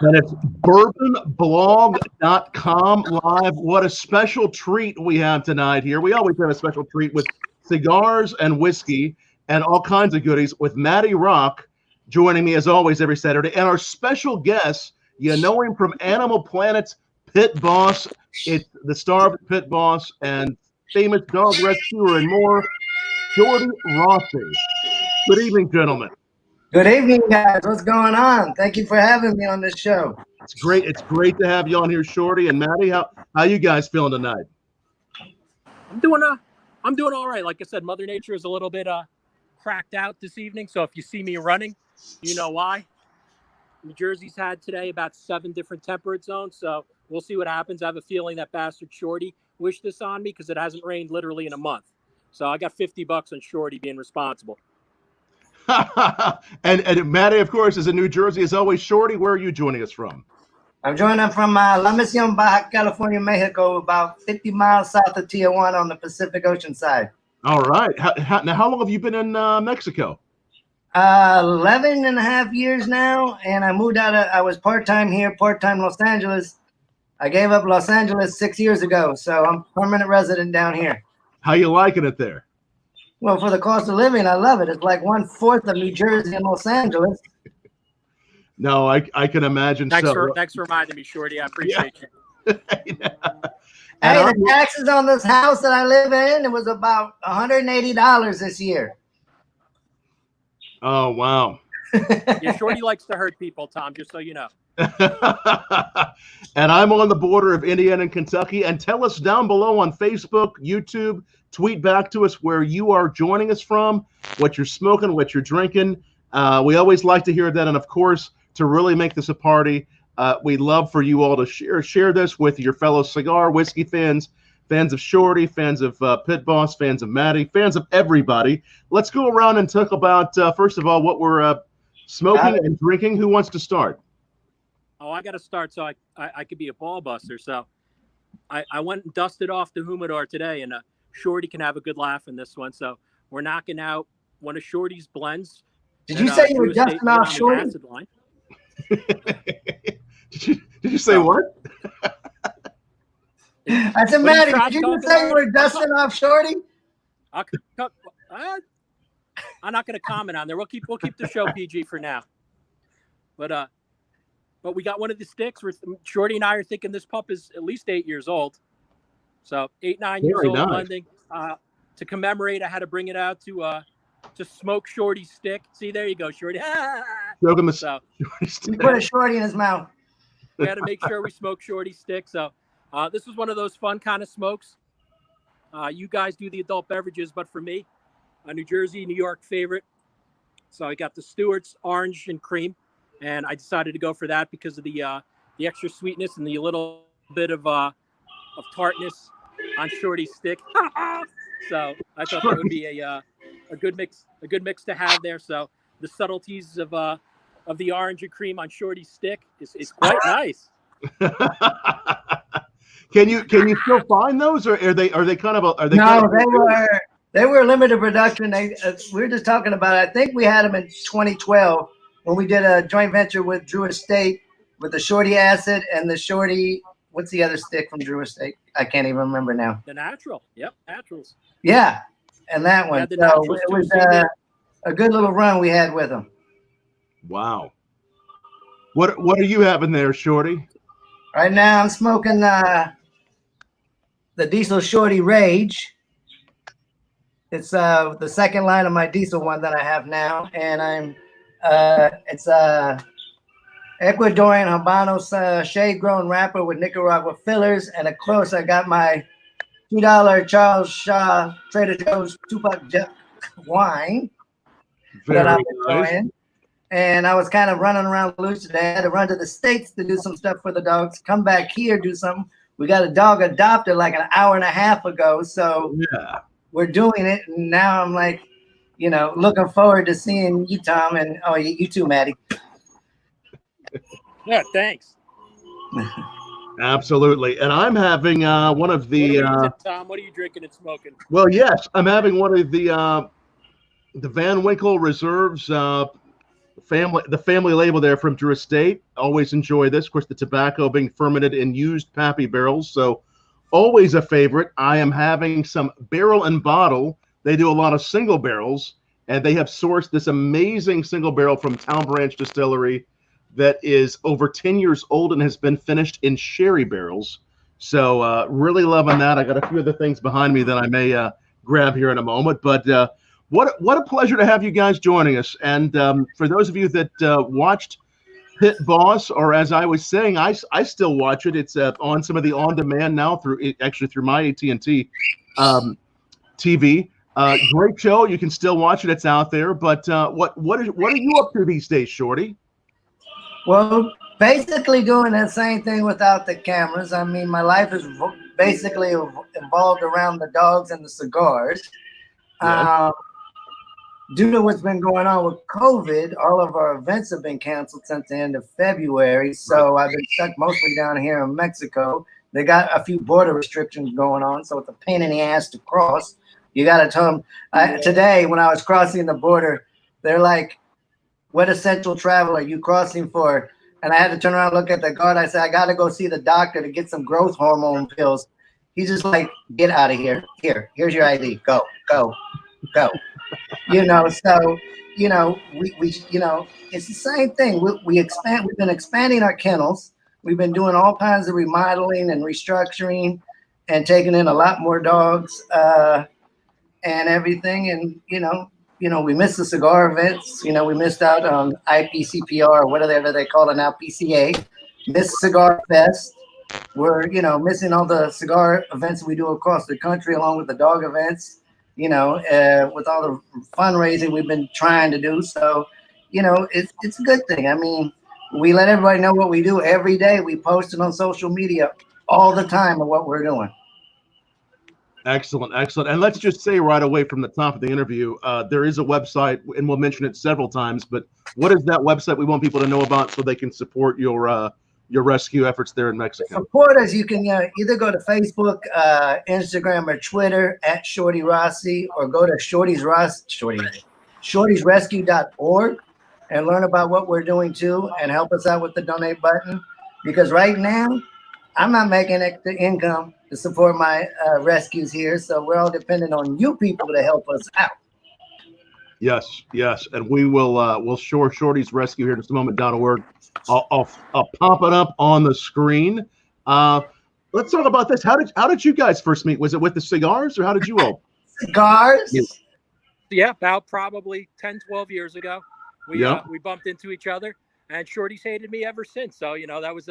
And it's bourbonblog.com live. What a special treat we have tonight here. We always have a special treat with cigars and whiskey and all kinds of goodies with Matty Rock joining me as always every Saturday. And our special guest, you know him from Animal Planet's Pit Boss. It's the star of Pit Boss and famous dog rescuer and more, Shorty Rossi. Good evening, gentlemen. Good evening, guys. What's going on? Thank you for having me on this show. It's great. It's great to have you on here, Shorty and Matty. How you guys feeling tonight? I'm doing all right. Like I said, Mother Nature is a little bit cracked out this evening. So if you see me running, you know why. New Jersey's had today about 7 different temperate zones. So we'll see what happens. I have a feeling that bastard Shorty wished this on me because it hasn't rained literally in a month. So I got $50 on Shorty being responsible. and Matty, of course, is in New Jersey as always. Shorty, where are you joining us from? I'm joining from La Misión, Baja California, Mexico, about 50 miles south of Tijuana on the Pacific Ocean side. All right. Now, how long have you been in Mexico? 11 and a half years now, and I moved out. I was part-time here, part-time Los Angeles. I gave up Los Angeles 6 years ago, so I'm permanent resident down here. How you liking it there? Well, for the cost of living, I love it. It's like 1/4 of New Jersey and Los Angeles. No, I can imagine. Thanks for reminding me, Shorty. I appreciate you. Hey, the taxes on this house that I live in, it was about $180 this year. Oh, wow. Yeah, Shorty likes to hurt people, Tom, just so you know. And I'm on the border of Indiana and Kentucky. And tell us down below on Facebook, YouTube, tweet back to us where you are joining us from, what you're smoking, what you're drinking. We always like to hear that. And, of course, to really make this a party, we'd love for you all to share this with your fellow cigar, whiskey fans, fans of Shorty, fans of Pit Boss, fans of Matty, fans of everybody. Let's go around and talk about, first of all, what we're smoking and drinking. Who wants to start? Oh, I got to start so I could be a ball buster. So I went and dusted off the humidor today, and Shorty can have a good laugh in this one. So we're knocking out one of Shorty's blends. Did you say you were dusting off Shorty? Did you say what? I said, Matty, did you say you were dusting off Shorty? I'm not going to comment on there. We'll keep the show PG for now. But we got one of the sticks. Shorty and I are thinking this pup is at least 8 years old. So 8-9 years old blending. To commemorate, I had to bring it out to smoke Shorty's stick. See, there you go, Shorty. So he put a Shorty in his mouth. We had to make sure we smoke Shorty's stick. So this was one of those fun kind of smokes. You guys do the adult beverages, but for me, a New Jersey, New York favorite. So I got the Stewart's orange and cream, and I decided to go for that because of the extra sweetness and the little bit of tartness on Shorty's stick. So I thought that would be a good mix to have there. So the subtleties of the orange and cream on Shorty's stick is quite nice. Can you still find those, or are they kind of they were limited production. We were just talking about it. I think we had them in 2012 when we did a joint venture with Drew Estate with the Shorty Acid and the Shorty. What's the other stick from Drew Estate? I can't even remember now. The Natural. Yep, Naturals. Yeah, and that one. So it was a good little run we had with them. Wow. What are you having there, Shorty? Right now I'm smoking the Diesel Shorty Rage. It's the second line of my Diesel one that I have now, and it's Ecuadorian Habanos shade grown wrapper with Nicaragua fillers, and of course I got my $2 Charles Shaw Trader Joe's Tupac wine that I'm enjoying. And I was kind of running around loose today. I had to run to the States to do some stuff for the dogs, come back here, do something. We got a dog adopted like an hour and a half ago. So yeah, we're doing it. And now I'm like, looking forward to seeing you, Tom, and you too, Matty. Yeah, thanks. Absolutely. And I'm having one of the Tom, what are you drinking and smoking? Well, yes, I'm having one of the Van Winkle Reserves the family label there from Drew Estate. Always enjoy this. Of course, the tobacco being fermented in used Pappy barrels, so always a favorite. I am having some barrel and bottle. They do a lot of single barrels, and they have sourced this amazing single barrel from Town Branch Distillery that is over 10 years old and has been finished in sherry barrels. So really loving that. I got a few other things behind me that I may grab here in a moment, but what a pleasure to have you guys joining us. And for those of you that watched Pit Boss, or as I was saying, I still watch it. It's on some of the on-demand now through my AT&T TV. Great show. You can still watch it. It's out there. But what are you up to these days, Shorty? Well, basically doing that same thing without the cameras. I mean, my life is basically involved around the dogs and the cigars. Yeah. Due to what's been going on with COVID, all of our events have been canceled since the end of February. So I've been stuck mostly down here in Mexico. They got a few border restrictions going on, so it's a pain in the ass to cross. You got to tell them. Today, when I was crossing the border, they're like, "What essential travel are you crossing for?" And I had to turn around and look at the guard. I said, "I got to go see the doctor to get some growth hormone pills." He's just like, "Get out of here. Here's your ID. Go. You know, so, you know, we it's the same thing. We've been expanding our kennels. We've been doing all kinds of remodeling and restructuring and taking in a lot more dogs and everything. And, we missed the cigar events. We missed out on IPCPR, or whatever they call it now, PCA. Missed Cigar Fest. We're, missing all the cigar events we do across the country, along with the dog events. With all the fundraising we've been trying to do. So, it's a good thing. I mean, we let everybody know what we do every day. We post it on social media all the time of what we're doing. Excellent. And let's just say right away from the top of the interview, there is a website, and we'll mention it several times, but what is that website we want people to know about so they can support your rescue efforts there in Mexico? Support us. You can either go to Facebook, Instagram, or Twitter at Shorty Rossi, or go to shortysrescue.org and learn about what we're doing too, and help us out with the donate button. Because right now, I'm not making extra income to support my rescues here, so we're all dependent on you people to help us out. Yes, and we will we'll shore Shortys Rescue here in just a moment.org. I'll pop it up on the screen. Let's talk about this. How did you guys first meet? Was it with the Cigars, or how did you all? Cigars? Yeah, about probably 10, 12 years ago. We bumped into each other, and Shorty's hated me ever since. So, that was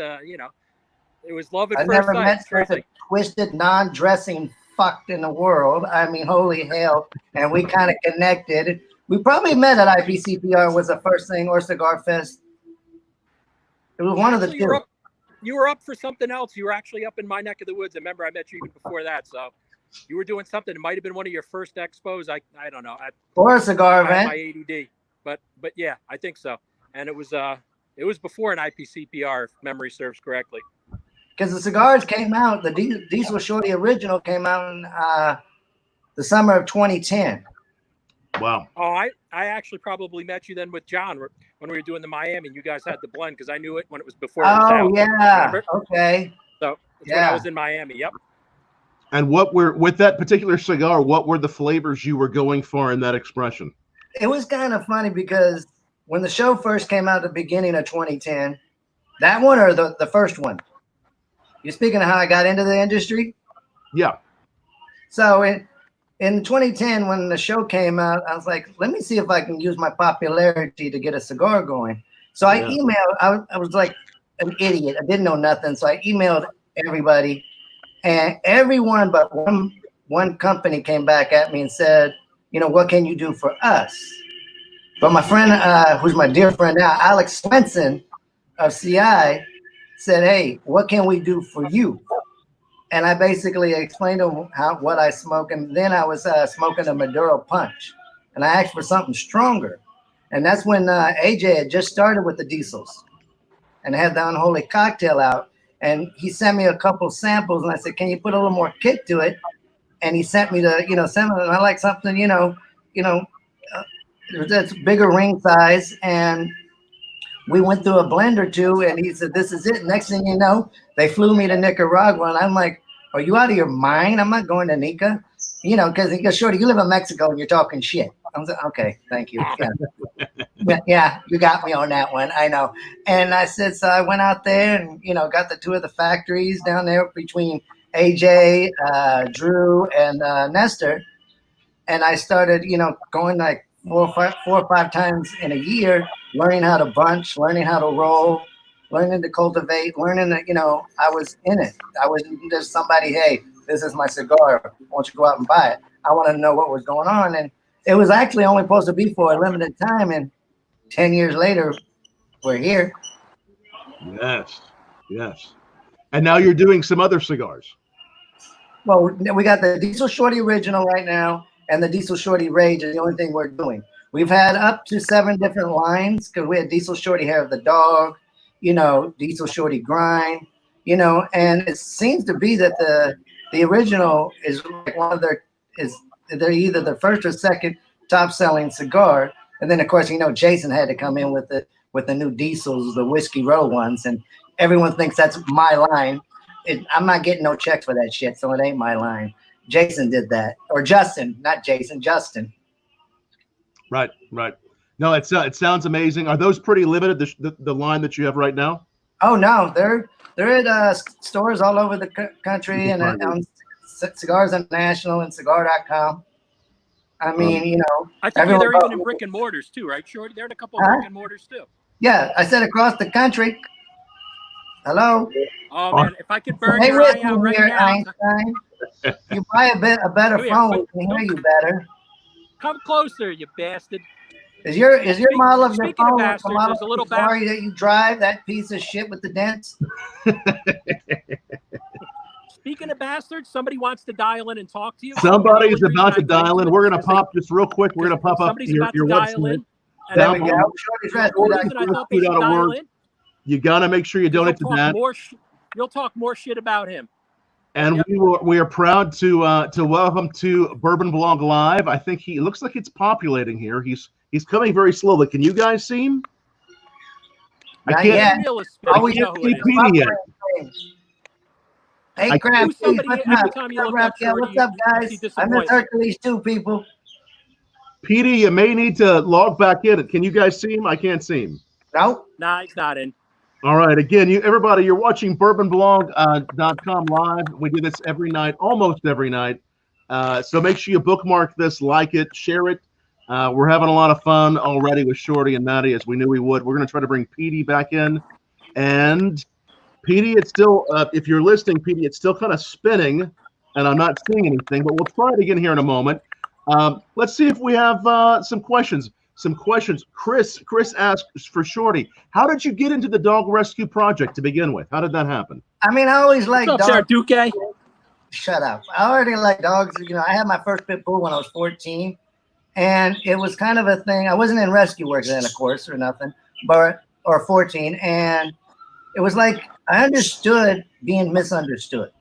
it was love at first sight. I never met such a twisted, non-dressing fucked in the world. I mean, holy hell. And we kind of connected. We probably met at IPCPR was the first thing, or Cigar Fest. It was one of the two. You were up for something else. You were actually up in my neck of the woods. I remember I met you even before that. So you were doing something. It might have been one of your first expos. I don't know. Or a cigar event. My ADD. But yeah, I think so. And it was before an IPCPR, if memory serves correctly. Because the cigars came out, the Diesel Shorty original came out in the summer of 2010. Wow. Oh, I actually probably met you then with John when we were doing the Miami. You guys had the blend because I knew it when it was before. Oh, yeah. Remember? Okay. So that's when I was in Miami. Yep. And with that particular cigar, what were the flavors you were going for in that expression? It was kind of funny because when the show first came out at the beginning of 2010, that one or the first one? You're speaking of how I got into the industry? Yeah. So in 2010, when the show came out, I was like, let me see if I can use my popularity to get a cigar going. So I emailed, I was like an idiot. I didn't know nothing. So I emailed everybody, and everyone but one company came back at me and said, what can you do for us? But my friend, who's my dear friend now, Alex Swenson of CI, said, hey, what can we do for you? And I basically explained to him what I smoke. And then I was smoking a Maduro Punch. And I asked for something stronger. And that's when AJ had just started with the diesels and had the Unholy Cocktail out. And he sent me a couple samples. And I said, can you put a little more kick to it? And he sent me the, and I like something, That's bigger ring size, and we went through a blend or two, and he said, "This is it." Next thing you know, they flew me to Nicaragua, and I'm like, "Are you out of your mind? I'm not going to Nica." You know, because he goes, "Shorty, you live in Mexico and you're talking shit." I was like, "Okay, thank you." Yeah, you got me on that one. I know. And I said, so I went out there and, got the tour of the factories down there between AJ, Drew, and Nestor. And I started, going like four or five times in a year, learning how to bunch, learning how to roll, learning to cultivate, learning that, I was in it. I wasn't just somebody, hey, this is my cigar. Why don't you go out and buy it? I wanted to know what was going on. And it was actually only supposed to be for a limited time. And 10 years later, we're here. Yes. And now you're doing some other cigars. Well, we got the Diesel Shorty Original right now, and the Diesel Shorty Rage is the only thing we're doing. We've had up to 7 different lines because we had Diesel Shorty Hair of the Dog, Diesel Shorty Grind, and it seems to be that the original is like one of they're either the first or second top selling cigar. And then of course, Jason had to come in with the new diesels, the Whiskey Row ones, and everyone thinks that's my line. I'm not getting no checks for that shit, so it ain't my line. Jason did that, or Justin, not Jason, Justin. Right. No, it sounds amazing. Are those pretty limited? The line that you have right now? Oh no, they're at stores all over the country and on Cigars International and Cigar.com. I mean, I think they're even in brick and mortars too, right, Shorty? They're in a couple of brick and mortars too. Yeah, I said across the country. Hello. Oh man, if I could burn your eye out right now, Einstein. You buy a better phone, we can hear you better. Come closer, you bastard. Is your model of your phone the model of the Ferrari that you drive? That piece of shit with the dents. Speaking of bastards, somebody wants to dial in and talk to you. Somebody is about to dial in. We're going to pop just real quick. We're going to pop up your website. There we go. Shortys Rescue. You got to make sure you donate to that. You'll talk more shit about him. And we are proud to welcome to Bourbon Blog Live. I think he looks like it's populating here. He's coming very slowly. Can you guys see him? I can't. I can't see Petey yet. Hey, Crab, what's up, guys? I miss Hercules too, people. Petey, you may need to log back in. Can you guys see him? I can't see him. Nope. Nah, he's not in. All right. Again, everybody, you're watching bourbonblog.com live. We do this every night, almost every night. So make sure you bookmark this, like it, share it. We're having a lot of fun already with Shorty and Matty, as we knew we would. We're going to try to bring Petey back in. And Petey, it's still, if you're listening, Petey, it's still kind of spinning, and I'm not seeing anything, but we'll try it again here in a moment. Let's see if we have some questions. Chris asks for Shorty, how did you get into the dog rescue project to begin with? How did that happen? I mean, I always liked dogs. What's up, Duque? Shut up. I already like dogs. I had my first pit bull when I was 14, and it was kind of a thing. I wasn't in rescue work then, of course, or nothing, or 14, and it was like I understood being misunderstood.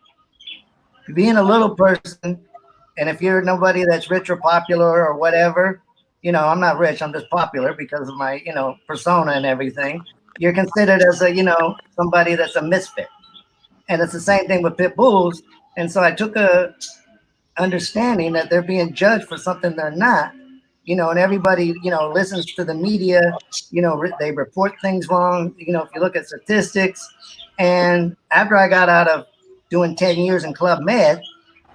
Being a little person, and if you're nobody that's rich or popular or whatever, I'm not rich, I'm just popular because of my, persona and everything. You're considered as a, somebody that's a misfit. And it's the same thing with pit bulls. And so I took a understanding that they're being judged for something they're not, and everybody, listens to the media, they report things wrong. If you look at statistics. And after I got out of doing 10 years in Club Med,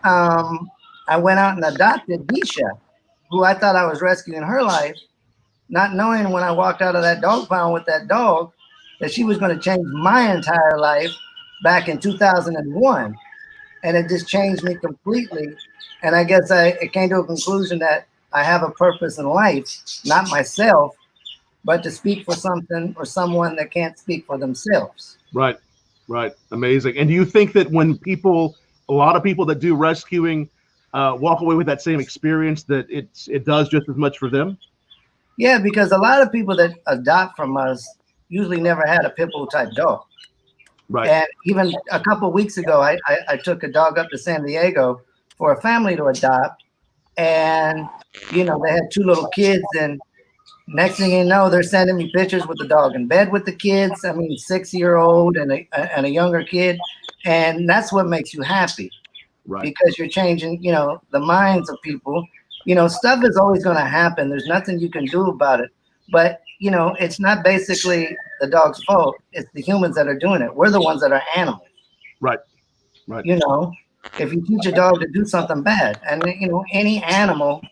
I went out and adopted Disha, who I thought I was rescuing her life, not knowing when I walked out of that dog pound with that dog that she was going to change my entire life back in 2001. And it just changed me completely. And I guess it came to a conclusion that I have a purpose in life, not myself, but to speak for something or someone that can't speak for themselves. Right. Amazing. And do you think that when a lot of people that do rescuing walk away with that same experience, that it does just as much for them? Yeah, because a lot of people that adopt from us usually never had a pit bull type dog. Right. And even a couple of weeks ago, I took a dog up to San Diego for a family to adopt. And, they had 2 little kids, and Next thing you know, they're sending me pictures with the dog in bed with the kids. I mean, 6-year-old and a younger kid, and that's what makes you happy, Right. because you're changing, the minds of people. Stuff is always going to happen. There's nothing you can do about it. But it's not basically the dog's fault. It's the humans that are doing it. We're the ones that are animals. Right. Right. If you teach a dog to do something bad, and any animal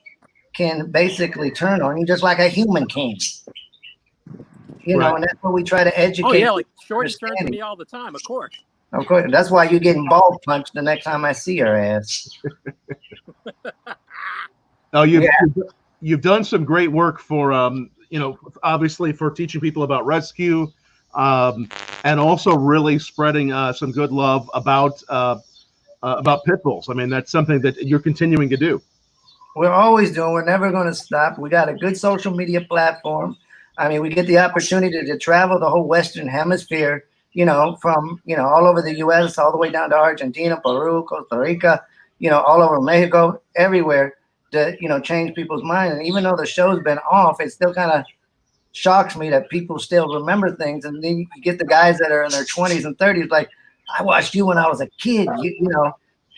can basically turn on you just like a human can. Right. And that's what we try to educate. Oh yeah, like Shorty turns to me all the time, of course. Of course. That's why you're getting ball punched the next time I see her ass. Oh, you've done some great work for obviously for teaching people about rescue, and also really spreading some good love about pit bulls. I mean, that's something that you're continuing to do. We're always doing. We're never going to stop. We got a good social media platform. I mean, we get the opportunity to travel the whole Western Hemisphere, from, all over the U.S., all the way down to Argentina, Peru, Costa Rica, all over Mexico, everywhere to, change people's minds. And even though the show's been off, it still kind of shocks me that people still remember things. And then you get the guys that are in their 20s and 30s, like, I watched you when I was a kid,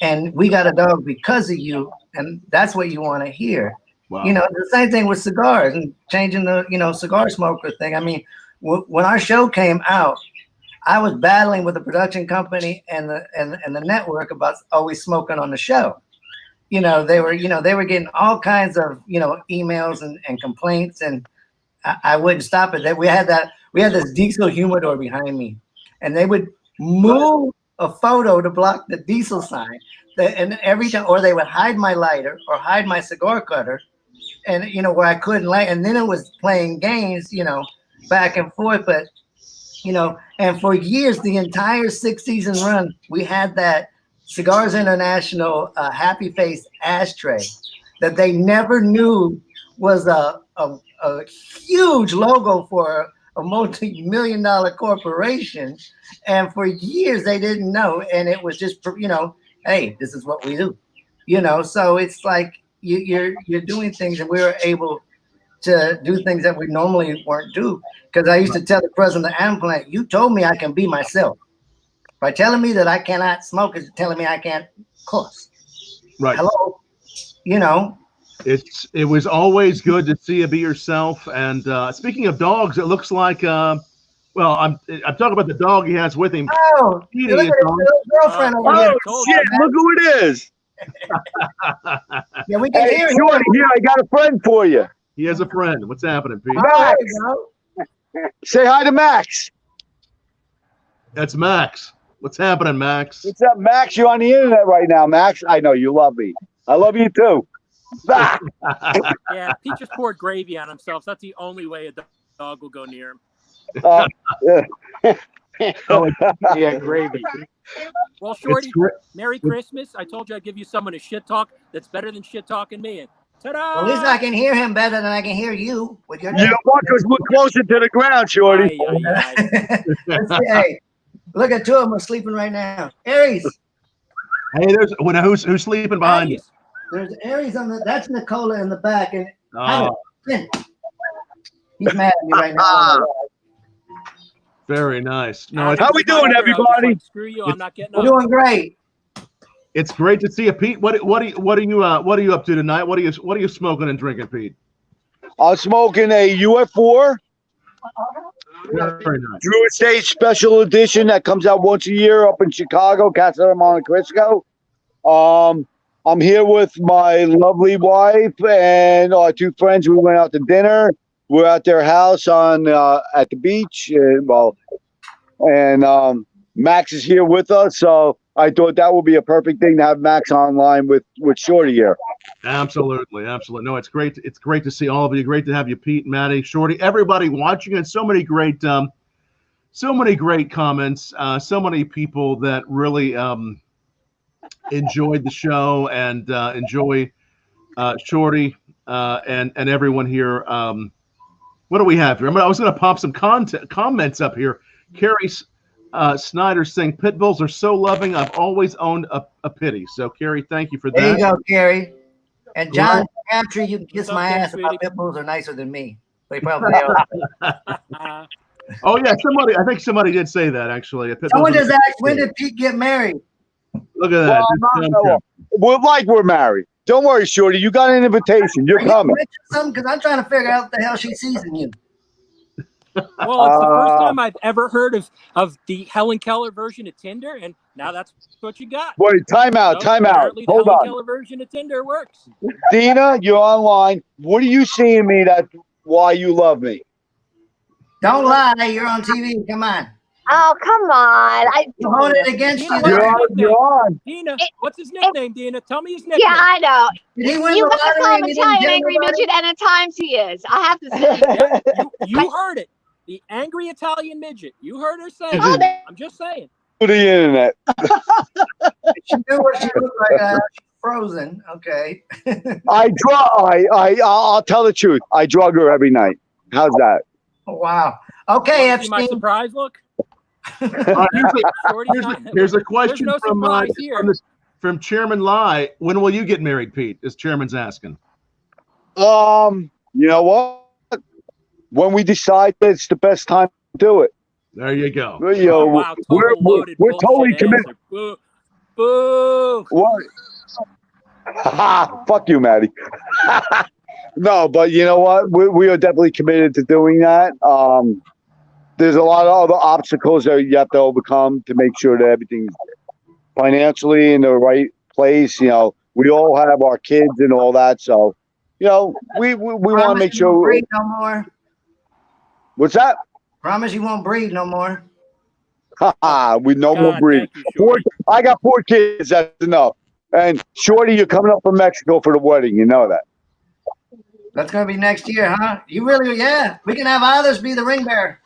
and we got a dog because of you. And that's what you want to hear. Wow. The same thing with cigars and changing the, cigar smoker thing. I mean, when our show came out, I was battling with the production company and the network about always smoking on the show. They were getting all kinds of, emails and complaints, and I wouldn't stop it. We had this diesel humidor behind me, and they would move a photo to block the diesel sign. And every time, or they would hide my lighter or hide my cigar cutter, and where I couldn't light. And then it was playing games, back and forth. But and for years, the entire 6-season run, we had that Cigars International Happy Face ashtray that they never knew was a huge logo for a multi-million-dollar corporation. And for years they didn't know, and it was just hey, this is what we do, so it's like you're doing things, and we were able to do things that we normally weren't do. Because I used to tell the president of the animal plant, you told me I can be myself. By telling me that I cannot smoke is telling me I can't cuss. Right. Hello. It was always good to see you be yourself. And speaking of dogs, it looks like I'm talking about the dog he has with him. Oh, look at his girlfriend over here. Oh shit! Look who it is. Yeah, we can hear him. Shorty, here, I got a friend for you. He has a friend. What's happening, Pete? Max. Say hi to Max. That's Max. What's happening, Max? What's up, Max? You're on the internet right now, Max. I know you love me. I love you too. Ah. Yeah, Pete just poured gravy on himself. So that's the only way a dog will go near him. Yeah, gravy. Well, Shorty, Merry Christmas. I told you I'd give you someone to shit talk that's better than shit talking me. And ta-da! Well, at least I can hear him better than I can hear you with your. You know what? Because we're closer to the ground, Shorty. Hey, look at two of them are sleeping right now. Aries. Hey, who's sleeping behind you? There's Aries that's Nicola in the back, and he's mad at me right now. Very nice. No, how we doing, everybody? Screw you! I'm not getting up. We're doing great. It's great to see you, Pete. What are you up to tonight? What are you smoking and drinking, Pete? I'm smoking a UF4 Very nice. Drew Estate Special Edition that comes out once a year up in Chicago, Casa de Monte Cristo. I'm here with my lovely wife and our two friends. We went out to dinner. We're at their house at the beach. And Max is here with us, so I thought that would be a perfect thing to have Max online with Shorty here. Absolutely. No, it's great. It's great to see all of you. Great to have you, Pete, Matty, Shorty, everybody watching, and so many great comments. So many people that really enjoyed the show and enjoy Shorty and everyone here. What do we have here? I was going to pop some comments up here. Carrie Snyder saying, pit bulls are so loving. I've always owned a pity. So, Carrie, thank you for that. There you go, Carrie. And John, after you can kiss my ass about pit bulls are nicer than me. They probably are. Oh yeah, I think somebody did say that actually. Someone just asked, when did Pete get married? Look at that. We're married. Don't worry, Shorty. You got an invitation. You're coming. Something because I'm trying to figure out what the hell she sees in you. Well, it's the first time I've ever heard of the Helen Keller version of Tinder, and now that's what you got. Wait, time out. Apparently Hold the Helen on. Keller version of Tinder works. Dina, you're online. What are you seeing in me that why you love me? Don't lie. You're on TV. Come on. Oh, come on. You hold it against you. You're on. Dina, what's his nickname, Dina? Tell me his nickname. Yeah, I know. Did he win You the gotta call lottery him and he didn't Italian tell angry nobody? midget, and at times he is. I have to say. You heard it. The angry Italian midget. You heard her say Oh, it. I'm just saying. To the internet. She knew what she looked like. She's frozen. Okay. I'll tell the truth. I drug her every night. How's that? Wow. Okay, Want to see my Epstein. surprise look? Here's a question no surprise here. from Chairman Lai. When will you get married, Pete? As Chairman's asking. You know what? When we decide that it's the best time to do it. There you go. You know, Wow, we're totally committed. Boo. Boo. What? Fuck you, Matty. No, but you know what? We are definitely committed to doing that. There's a lot of other obstacles that you have to overcome to make sure that everything's financially in the right place. You know, we all have our kids and all that, so you know, we want to make sure. You won't breed no more. What's that? Promise you won't breed no more. We no more breed. I got 4 kids. That's enough. And Shorty, you're coming up from Mexico for the wedding. You know that. That's gonna be next year, huh? You really? Yeah. We can have others be the ring bearer.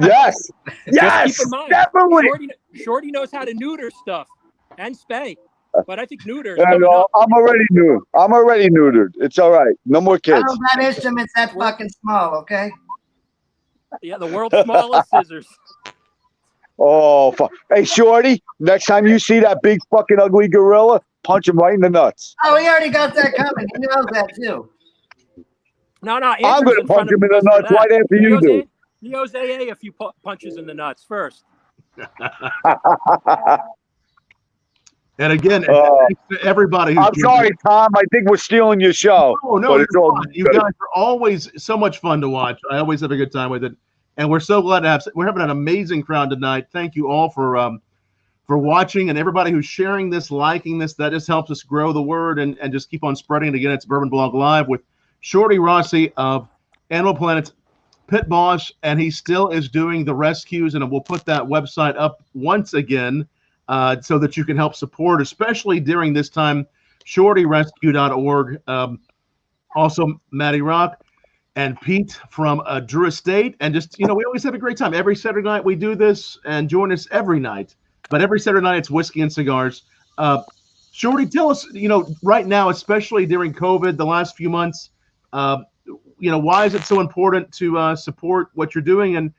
Yes. Yes. Just keep in mind, Definitely. Shorty knows how to neuter stuff and spay, but I think neuter. I'm already neutered. I'm already neutered. It's all right. No more I kids. don't got instruments that fucking small. Okay. Yeah, the world's smallest scissors. Oh, fuck. Hey, Shorty, next time you see that big fucking ugly gorilla, punch him right in the nuts. Oh, he already got that coming. He knows that too. No. I'm going to punch him in the nuts right after you do. He owes AA a few punches in the nuts first. And again, thanks to everybody. I'm sorry, Tom. I think we're stealing your show. No, but it's all you guys are always so much fun to watch. I always have a good time with it, and we're so glad to have. We're having an amazing crowd tonight. Thank you all for watching, and everybody who's sharing this, liking this. That just helps us grow the word and just keep on spreading it. Again, it's Bourbon Blog Live with Shorty Rossi of Animal Planet's Pit Boss, and he still is doing the rescues, and we'll put that website up once again. So that you can help support, especially during this time, shortyrescue.org. Also, Matty Rock and Pete from Drew Estate. And just, we always have a great time. Every Saturday night we do this, and join us every night. But every Saturday night it's whiskey and cigars. Shorty, tell us, right now, especially during COVID, the last few months, why is it so important to support what you're doing? And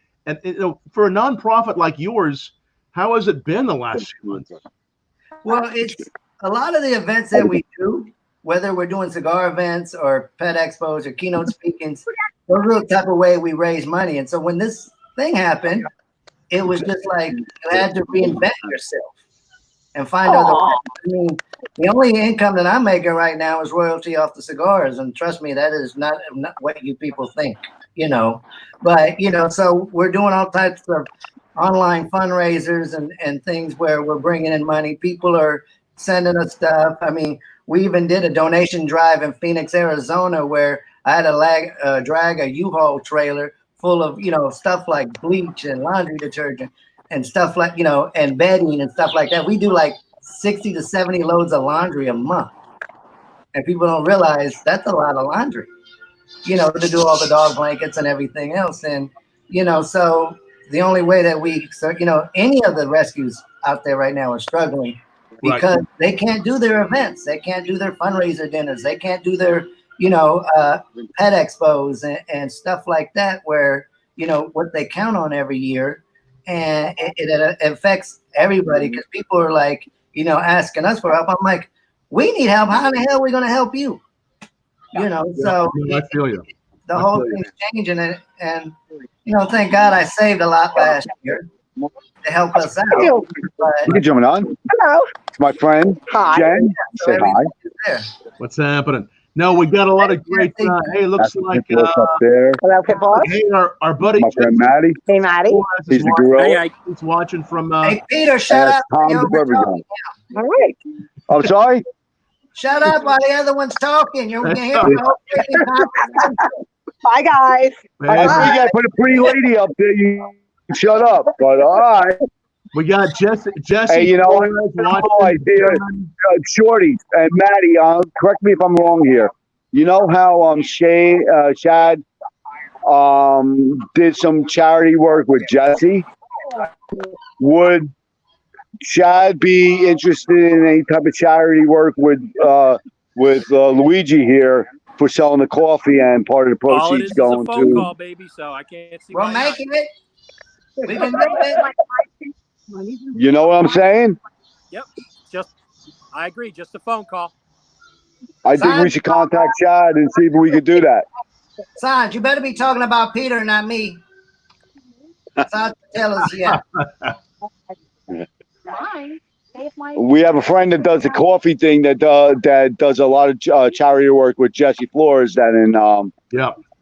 for a nonprofit like yours, how has it been the last few months? Well, it's a lot of the events that we do, whether we're doing cigar events or pet expos or keynote speakings, those are the type of way we raise money. And so when this thing happened, it was just like you had to reinvent yourself and find other ways. I mean, the only income that I'm making right now is royalty off the cigars. And trust me, that is not what you people think, But, so we're doing all types of online fundraisers and things where we're bringing in money. People are sending us stuff. I mean, we even did a donation drive in Phoenix, Arizona, where I had to drag a U-Haul trailer full of, stuff like bleach and laundry detergent and stuff like, and bedding and stuff like that. We do like 60 to 70 loads of laundry a month. And people don't realize that's a lot of laundry, to do all the dog blankets and everything else. And, so the only way that any of the rescues out there right now are struggling because they can't do their events. They can't do their fundraiser dinners. They can't do their, pet expos and stuff like that where, what they count on every year. And it affects everybody because people are like, asking us for help. I'm like, we need help. How the hell are we going to help you? So I feel you. the whole thing's changing, and thank God I saved a lot last year to help us out. But, You jumping on? Hello. It's my friend Hi. Jen. so Say hi. everything's there. What's happening? No, we got a lot of great. Hey, looks That's like the up there. Hello, Pitbull. hey, our buddy My friend Matty. Hey, Matty. He's the gorilla. Hey, He's watching from. Hey, Peter, shut up. Tom You're the Bourbon over-talking. All right. I'm sorry. Shut up while the other one's talking. You're That's hearing the whole freaking conversation. Bye, guys. Man, If we got put a pretty lady up there, you shut up. But all right. we got Jesse. Hey, you know what? Shorty and Matty, correct me if I'm wrong here. You know how Shad did some charity work with Jesse? Would Shad be interested in any type of charity work with Luigi here for selling the coffee and part of the all it proceeds is a going phone to? call, baby. So I can't see. We're why not. making it. We can do it. You know what I'm saying? Yep. I agree. Just a phone call. I think we should contact Shad and see if we could do that. Sanj, you better be talking about Peter, not me. Sanj, tell us, yeah. We have a friend that does the coffee thing that does a lot of charity work with Jesse Flores that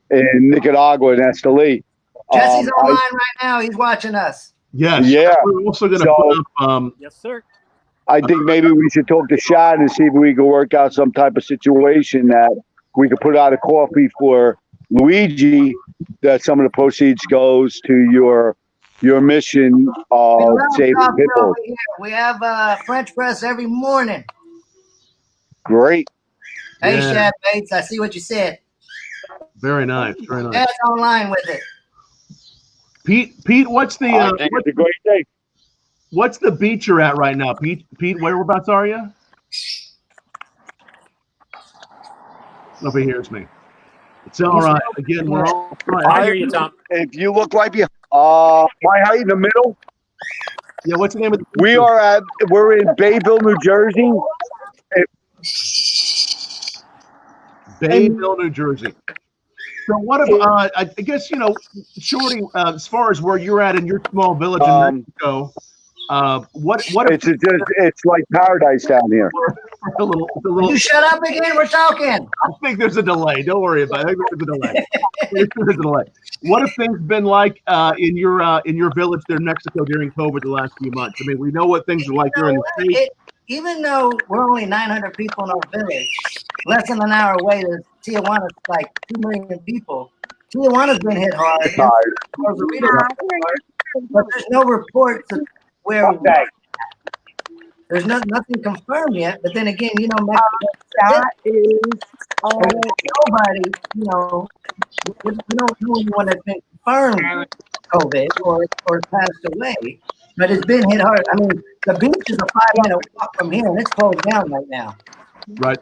in Nicaragua and Esteli. Jesse's online right now. He's watching us. Yes. Yeah. We're also going to So- put up. Yes, sir. I think maybe we should talk to Shad and see if we can work out some type of situation that we could put out a coffee for Luigi, that some of the proceeds goes to your mission of saving people. We have French press every morning. Great. Hey, Yeah. Shad Bates, I see what you said. Very nice. Very nice. Shad's online with it. Pete, what's the I think it's a great day. what's the beach you're at right now? Pete, whereabouts are you? Nobody hears me. It's all right. Again, we're all right. I hear you, Tom. If you look right behind, my height in the middle. Yeah, what's the name of the We're in Bayville, New Jersey. Bayville, New Jersey. So what if I guess Shorty, as far as where you're at in your small village in Mexico, what if It's like paradise down here. a little You shut up again. We're talking. I think there's a delay. Don't worry about it. I think there's a delay. There's a delay. What have things been like in your village there in Mexico during COVID the last few months? I mean, we know what things are like here in the States. Even though we're only 900 people in our village, less than an hour away, Tijuana's like 2 million people. Tijuana's been hit hard. Rosarito's been hard, but there's no reports of where there's nothing confirmed yet. But then again, Mexico, That is nobody, we don't know anyone that's been confirmed COVID or passed away, but it's been hit hard. I mean, the beach is a 5-minute walk from here, and it's closed down right now. Right.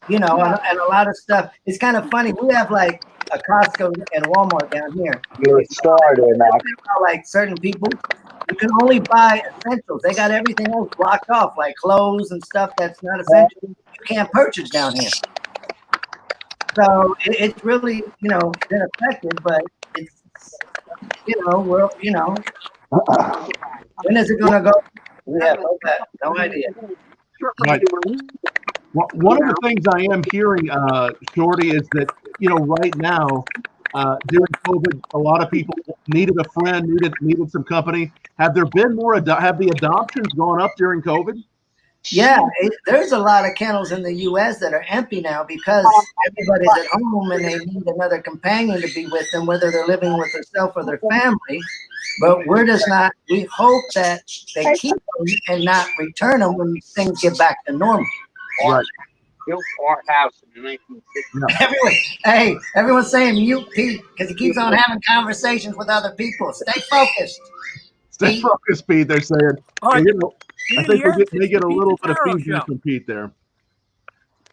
And a lot of stuff. It's kind of funny. We have like a Costco and Walmart down here. You're a star there, Mac. Like certain people, you can only buy essentials. They got everything else blocked off, like clothes and stuff that's not essential. You can't purchase down here. So it's really, been affected, but it's, we're, when is it going to go? We have no idea. Right. Well, one of the things I am hearing, Shorty, is that right now during COVID, a lot of people needed a friend, needed some company. Have there been more? Have the adoptions gone up during COVID? Yeah, there's a lot of kennels in the U.S. that are empty now because everybody's at home and they need another companion to be with them, whether they're living with themselves or their family. But we hope that they keep them and not return them when things get back to normal. Right. Built our house in the 1960s. Everyone's saying mute Pete because he keeps on having conversations with other people. Stay focused. Stay focused, Pete. They're saying. All right. I think they get a little bit of feedback from Pete there.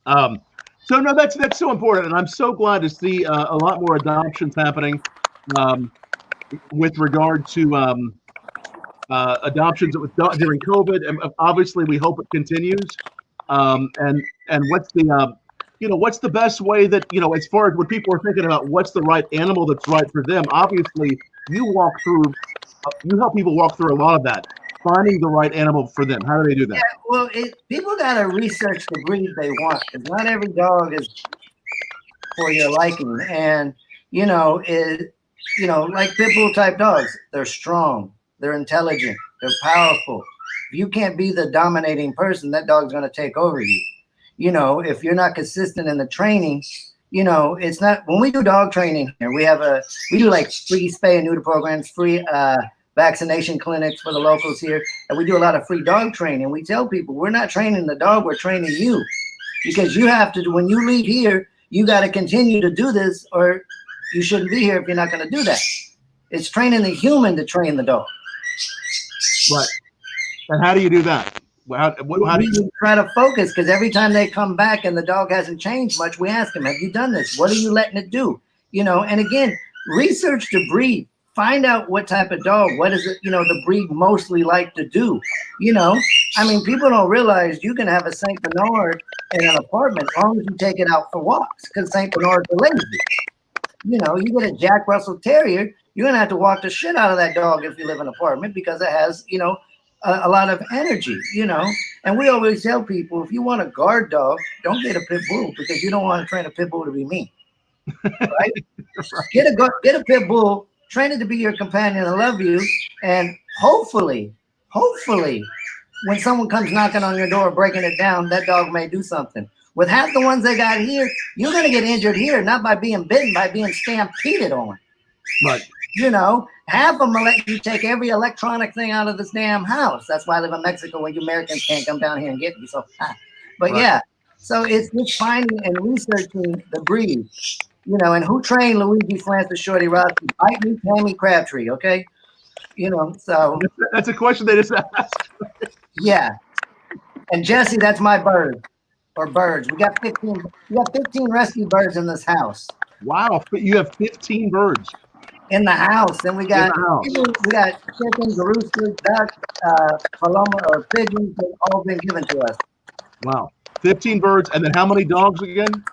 So no, that's so important, and I'm so glad to see a lot more adoptions happening with regard to adoptions during COVID, and obviously we hope it continues. And what's the what's the best way that, as far as when people are thinking about what's the right animal that's right for them, obviously you help people walk through a lot of that, finding the right animal for them. How do they do that? Yeah, well, people got to research the breed they want, because not every dog is for your liking. And, like pit bull type dogs, they're strong, they're intelligent, they're powerful. If you can't be the dominating person, that dog's going to take over you. If you're not consistent in the training, it's not, when we do dog training here, we do like free spay and neuter programs, free vaccination clinics for the locals here. And we do a lot of free dog training. We tell people, we're not training the dog, we're training you, because you have to, when you leave here, you got to continue to do this, or you shouldn't be here if you're not going to do that. It's training the human to train the dog. Right. And how do you do that? How do you try to focus? Because every time they come back and the dog hasn't changed much, we ask them, have you done this? What are you letting it do? And again, research the breed. Find out what type of dog, what is it, the breed mostly like to do. People don't realize you can have a St. Bernard in an apartment as long as you take it out for walks, because St. Bernards are lazy. You get a Jack Russell Terrier, you're going to have to walk the shit out of that dog if you live in an apartment, because it has, a lot of energy, and we always tell people, if you want a guard dog, don't get a pit bull, because you don't want to train a pit bull to be mean, right? Get a pit bull, train it to be your companion and love you, and hopefully, when someone comes knocking on your door, breaking it down, that dog may do something. With half the ones they got here, you're going to get injured here, not by being bitten, by being stampeded on. Right. Half of them will let you take every electronic thing out of this damn house. That's why I live in Mexico, where you Americans can't come down here and get me. So, but right. Yeah, so it's just finding and researching the breed, and who trained Luigi Francis, Shorty Rossi, Bite Me, Tammy Crabtree, okay? So. That's a question they just asked. Yeah. And Jesse, that's my bird, or birds. We got 15 rescue birds in this house. Wow, you have 15 birds. In the house, and we got chickens, roosters, ducks, paloma, or pigeons. They've all been given to us. Wow, 15 birds, and then how many dogs again?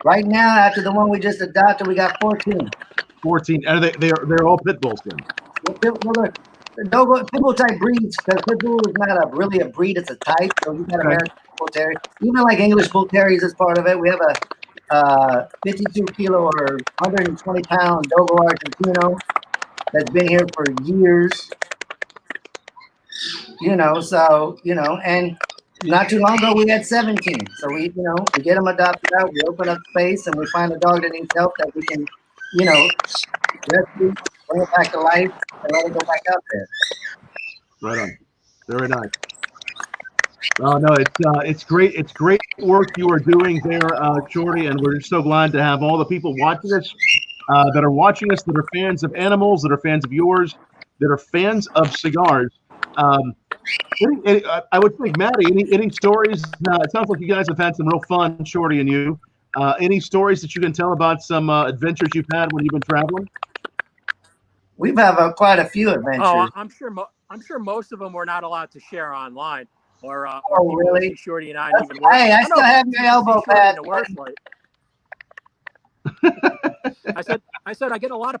Right now, after the one we just adopted, we got 14. 14, and they're all pit bulls then. Pit bull type breeds, because pit bull is not really a breed; it's a type. So we got American bull terrier, even like English bull terriers is part of it. We have a 52 kilo or 120 pound Dogo Argentino that's been here for years, and not too long ago we had 17. So we get them adopted out, we open up space, and we find a dog that needs help that we can, rescue, bring it back to life, and let it go back out there. Right on. Very nice. Oh no, it's great. It's great work you are doing there, Shorty, and we're just so glad to have all the people watching us, that are fans of animals, that are fans of yours, that are fans of cigars. I would think, Matty, any stories? It sounds like you guys have had some real fun, Shorty and you. Any stories that you can tell about some adventures you've had when you've been traveling? We've had quite a few adventures. Oh, I'm sure most of them we're not allowed to share online. Or really? Shorty and I even work. Hey, I still have your elbow pad. I said I get a lot of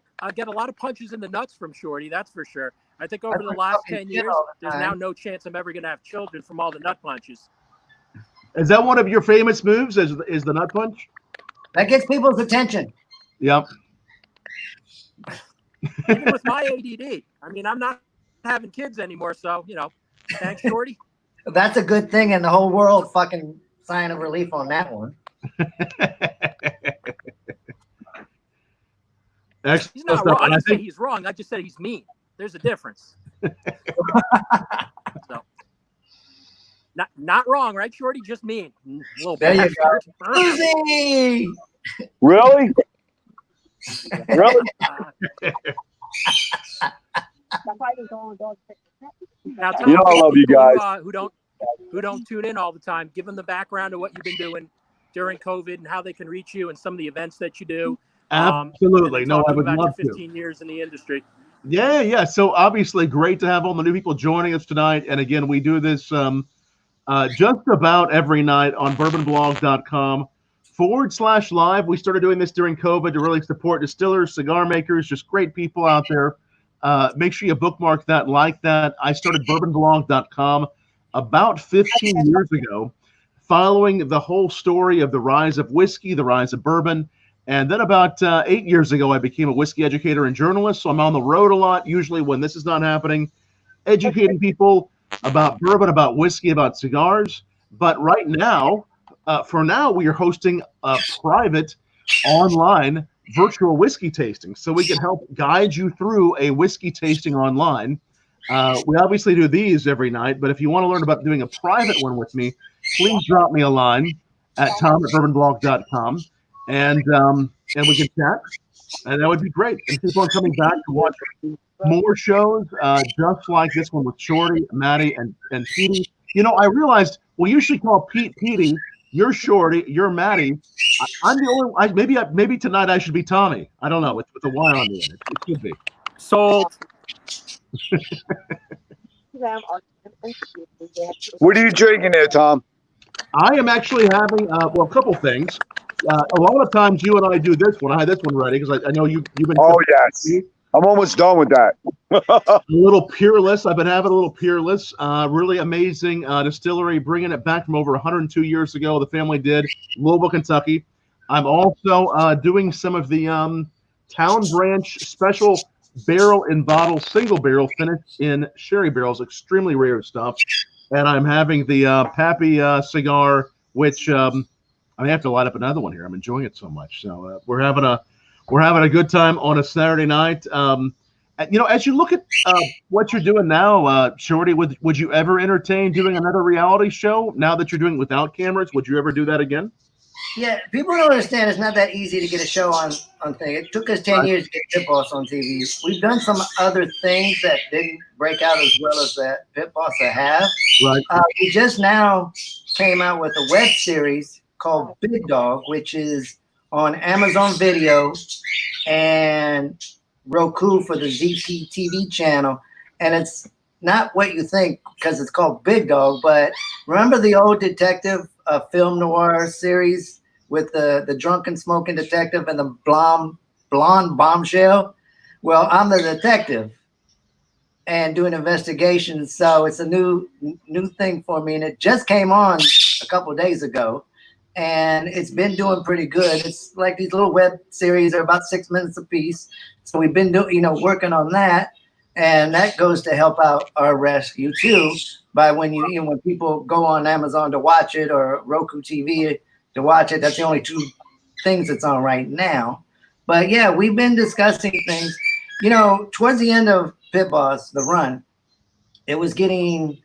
punches in the nuts from Shorty, that's for sure. I think over the last 10 years, there's now no chance I'm ever gonna have children from all the nut punches. Is that one of your famous moves? Is the nut punch? That gets people's attention. Yep. Even with my ADD. I'm not having kids anymore, so thanks, Shorty. That's a good thing, and the whole world fucking sign of relief on that one. He's not wrong. I didn't say he's wrong. I just said he's mean. There's a difference. So, not wrong, right, Shorty? Just mean. A little there you go. Lucy! Really? Really? Now, I love you guys. Who don't tune in all the time, give them the background of what you've been doing during COVID and how they can reach you and some of the events that you do. Absolutely. No, I would love to. 15 years in the industry. Yeah. So obviously great to have all the new people joining us tonight. And again, we do this just about every night on bourbonblog.com. /live. We started doing this during COVID to really support distillers, cigar makers, just great people out there. Make sure you bookmark that, like that. I started bourbonblog.com about 15 years ago, following the whole story of the rise of whiskey, the rise of bourbon. And then about 8 years ago, I became a whiskey educator and journalist. So I'm on the road a lot, usually when this is not happening, educating people about bourbon, about whiskey, about cigars. But right now, for now, we are hosting a private online virtual whiskey tasting. So we can help guide you through a whiskey tasting online. We obviously do these every night, but if you want to learn about doing a private one with me, please drop me a line at tom@bourbonblog.com, and we can chat, and that would be great. And people are coming back to watch more shows, just like this one with Shorty, Matty, and Petey. You know, I realized we usually call Pete Petey. You're Shorty. You're Matty. I'm the only. Maybe tonight I should be Tommy. I don't know. With a Y on the end, it could be. Sold. What are you drinking there, Tom? I am actually having a couple things. A lot of times you and I do this one. I had this one ready because I know you've been. Oh yes, I'm almost done with that. A little peerless. I've been having a little peerless. Really amazing distillery, bringing it back from over 102 years ago. The family did Louisville, Kentucky. I'm also doing some of the Town Branch special barrel and bottle single barrel finished in sherry barrels, extremely rare stuff. And I'm having the Pappy cigar, which I have to light up another one here. I'm enjoying it so much. So we're having a good time on a Saturday night. You know, as you look at what you're doing now, Shorty, would you ever entertain doing another reality show now that you're doing it without cameras? Would you ever do that again? Yeah, people don't understand it's not that easy to get a show on thing. It took us 10 years to get Pit Boss on TV. We've done some other things that didn't break out as well as that Pit Boss have. Right. We just now came out with a web series called Big Dog, which is on Amazon Video and Roku for the ZP TV channel. And it's not what you think because it's called Big Dog, but remember the old detective film noir series with the drunken smoking detective and the blonde bombshell? Well, I'm the detective and doing investigations. So it's a new thing for me. And it just came on a couple of days ago. And it's been doing pretty good. It's like these little web series are about 6 minutes a piece. So we've been working on that, and that goes to help out our rescue too. By when when people go on Amazon to watch it or Roku TV to watch it, that's the only two things it's on right now. But yeah, we've been discussing things. You know, towards the end of Pit Boss, the run, it was getting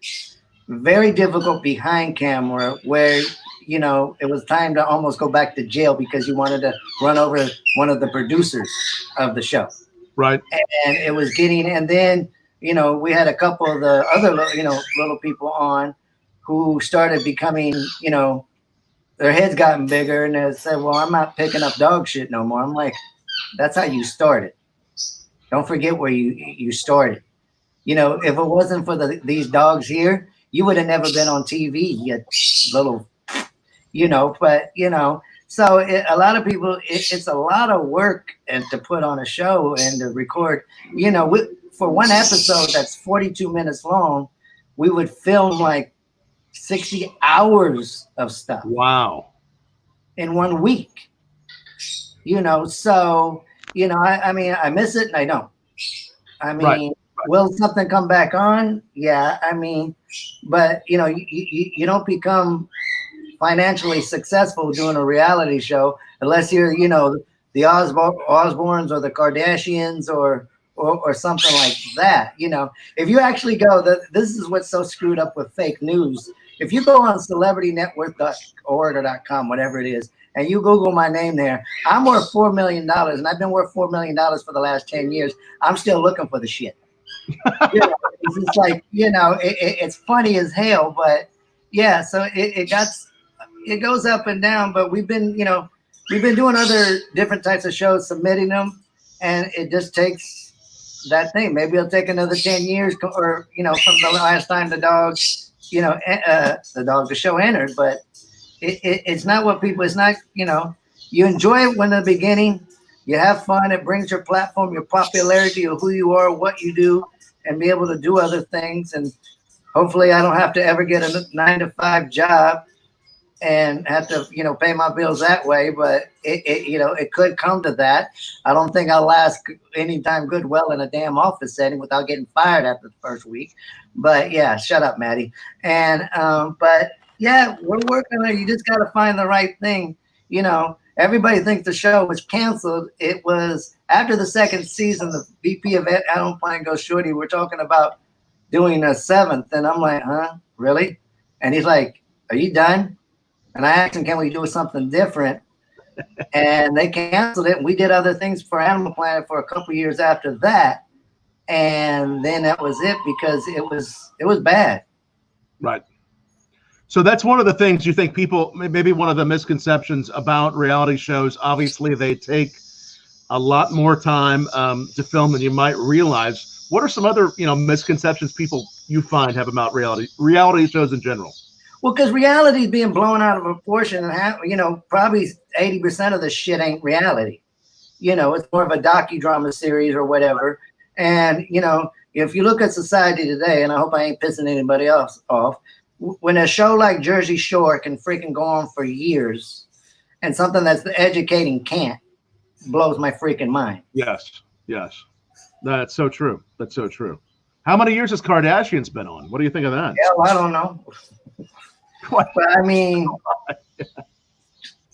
very difficult behind camera where it was time to almost go back to jail because you wanted to run over one of the producers of the show. Right. And it was getting, and then, we had a couple of the other, little people on who started becoming, their heads gotten bigger and they said, well, I'm not picking up dog shit no more. I'm like, that's how you started. Don't forget where you started. If it wasn't for these dogs here, you would have never been on TV, you little so a lot of people, it's a lot of work and to put on a show and to record, for one episode that's 42 minutes long, we would film like 60 hours of stuff. Wow. In 1 week, so, I mean, I miss it and I don't. I mean, right. Will something come back on? Yeah. I mean, but you don't become financially successful doing a reality show unless you're the Osbournes or the Kardashians or something like that. If you actually go, this is what's so screwed up with fake news. If you go on celebritynetwork.org or .com, whatever it is, and you Google my name there, I'm worth $4 million, and I've been worth $4 million for the last 10 years. I'm still looking for the shit. It's just like, it's funny as hell, but yeah, so it goes up and down, but we've been doing other different types of shows, submitting them, and it just takes that thing. Maybe it'll take another 10 years or, from the last time the show entered, but it's not what people. It's not, you know. You enjoy it when in the beginning. You have fun. It brings your platform, your popularity of who you are, what you do, and be able to do other things. And hopefully, I don't have to ever get a 9-to-5 job and have to, you know, pay my bills that way. But you know, it could come to that. I don't think I'll last any time good well in a damn office setting without getting fired after the first week. But yeah, shut up, Matty. And but yeah, we're working on it. You just got to find the right thing. You know, everybody thinks the show was canceled. It was after the second season. The VP of Animal Planet goes, Shorty, we're talking about doing a 7th, and I'm like, huh, really? And he's like, are you done? And I asked him, can we do something different? And they canceled it. And we did other things for Animal Planet for a couple years after that. And then that was it because it was bad. Right. So that's one of the things you think people, maybe one of the misconceptions about reality shows. Obviously, they take a lot more time to film than you might realize. What are some other, you know, misconceptions people you find have about reality shows in general? Well, because reality is being blown out of proportion, and you know, probably 80% of the shit ain't reality. You know, it's more of a docudrama series or whatever. And you know, if you look at society today, and I hope I ain't pissing anybody else off, when a show like Jersey Shore can freaking go on for years, and something that's educating can't, blows my freaking mind. Yes, yes, that's so true. That's so true. How many years has Kardashians been on? What do you think of that? Yeah, well, I don't know. But I mean,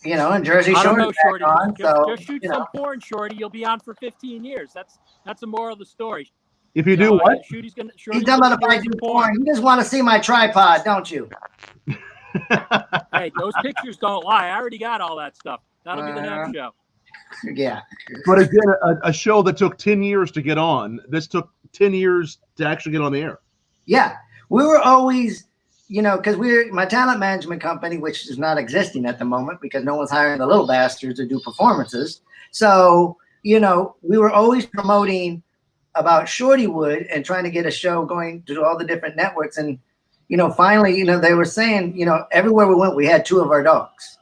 you know, in Jersey Shore, Shorty. On, just shoot some porn, Shorty. You'll be on for 15 years. That's the moral of the story. If you do what? He's talking about if I do porn. You just want to see my tripod, don't you? Hey, those pictures don't lie. I already got all that stuff. That'll be the next show. Yeah. But again, a show that took 10 years to get on. This took 10 years to actually get on the air. Yeah. We were always, you know, because my talent management company, which is not existing at the moment because no one's hiring the little bastards to do performances. So, you know, we were always promoting about Shortywood and trying to get a show going to all the different networks. And, you know, finally, you know, they were saying, you know, everywhere we went, we had 2 of our dogs.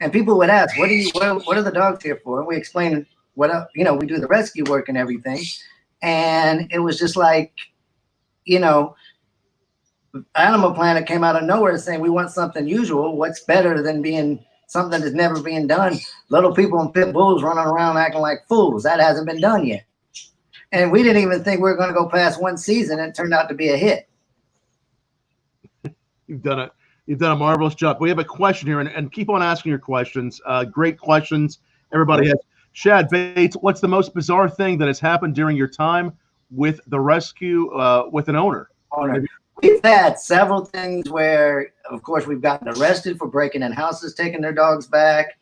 And people would ask, what are the dogs here for? And we explained you know, we do the rescue work and everything. And it was just like, you know, Animal Planet came out of nowhere saying we want something usual. What's better than being something that's never been done? Little people and pit bulls running around acting like fools. That hasn't been done yet. And we didn't even think we were going to go past 1 season. It turned out to be a hit. You've done a marvelous job. We have a question here, and keep on asking your questions. Great questions. Everybody has. Shad Bates, what's the most bizarre thing that has happened during your time with the rescue with an owner? We've had several things where, of course, we've gotten arrested for breaking in houses, taking their dogs back.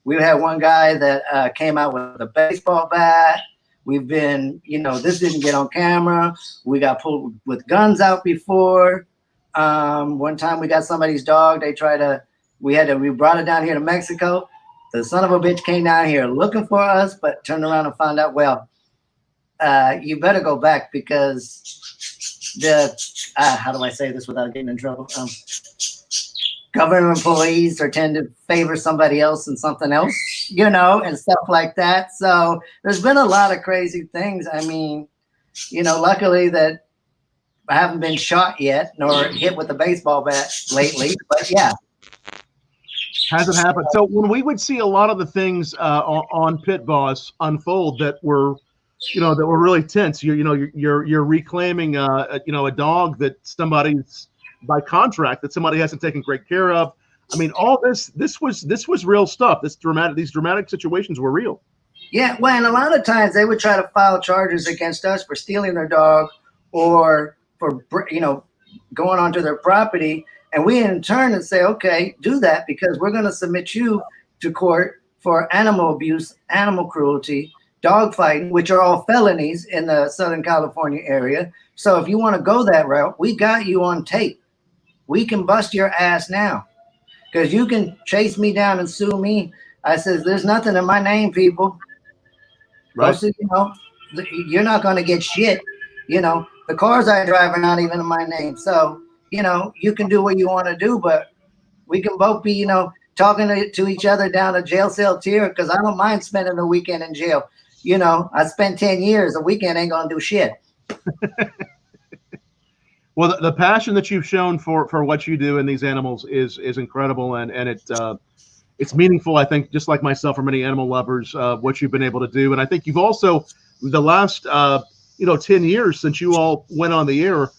We had one guy that came out with a baseball bat. We've been, you know, this didn't get on camera. We got pulled with guns out before. One time we got somebody's dog. We brought it down here to Mexico. The son of a bitch came down here looking for us, but turned around and found out, well, you better go back because how do I say this without getting in trouble? Government employees tend to favor somebody else and something else, you know, and stuff like that. So there's been a lot of crazy things. I mean, you know, luckily that I haven't been shot yet nor hit with a baseball bat lately, but yeah. Hasn't happened. So when we would see a lot of the things on Pit Boss unfold that were, you know, that were really tense. You're reclaiming, you know, a dog that somebody's by contract that somebody hasn't taken great care of. I mean, all this was real stuff. These dramatic situations were real. Yeah, well, and a lot of times they would try to file charges against us for stealing their dog or for, you know, going onto their property. And we in turn would say, okay, do that because we're going to submit you to court for animal abuse, animal cruelty, dog fighting, which are all felonies in the Southern California area. So if you want to go that route, we got you on tape. We can bust your ass now because you can chase me down and sue me. I says, there's nothing in my name, people. Right. So, you know, you're not going to get shit. You know, the cars I drive are not even in my name. So, you know, you can do what you want to do, but We can both be, talking to each other down a jail cell tier, because I don't mind spending a weekend in jail. I spent 10 years. A weekend ain't gonna do shit. Well, the passion that you've shown for what you do in these animals is incredible, and it's meaningful. I think, just like myself, for many animal lovers, what you've been able to do, and I think you've also, the last 10 years since you all went on the air,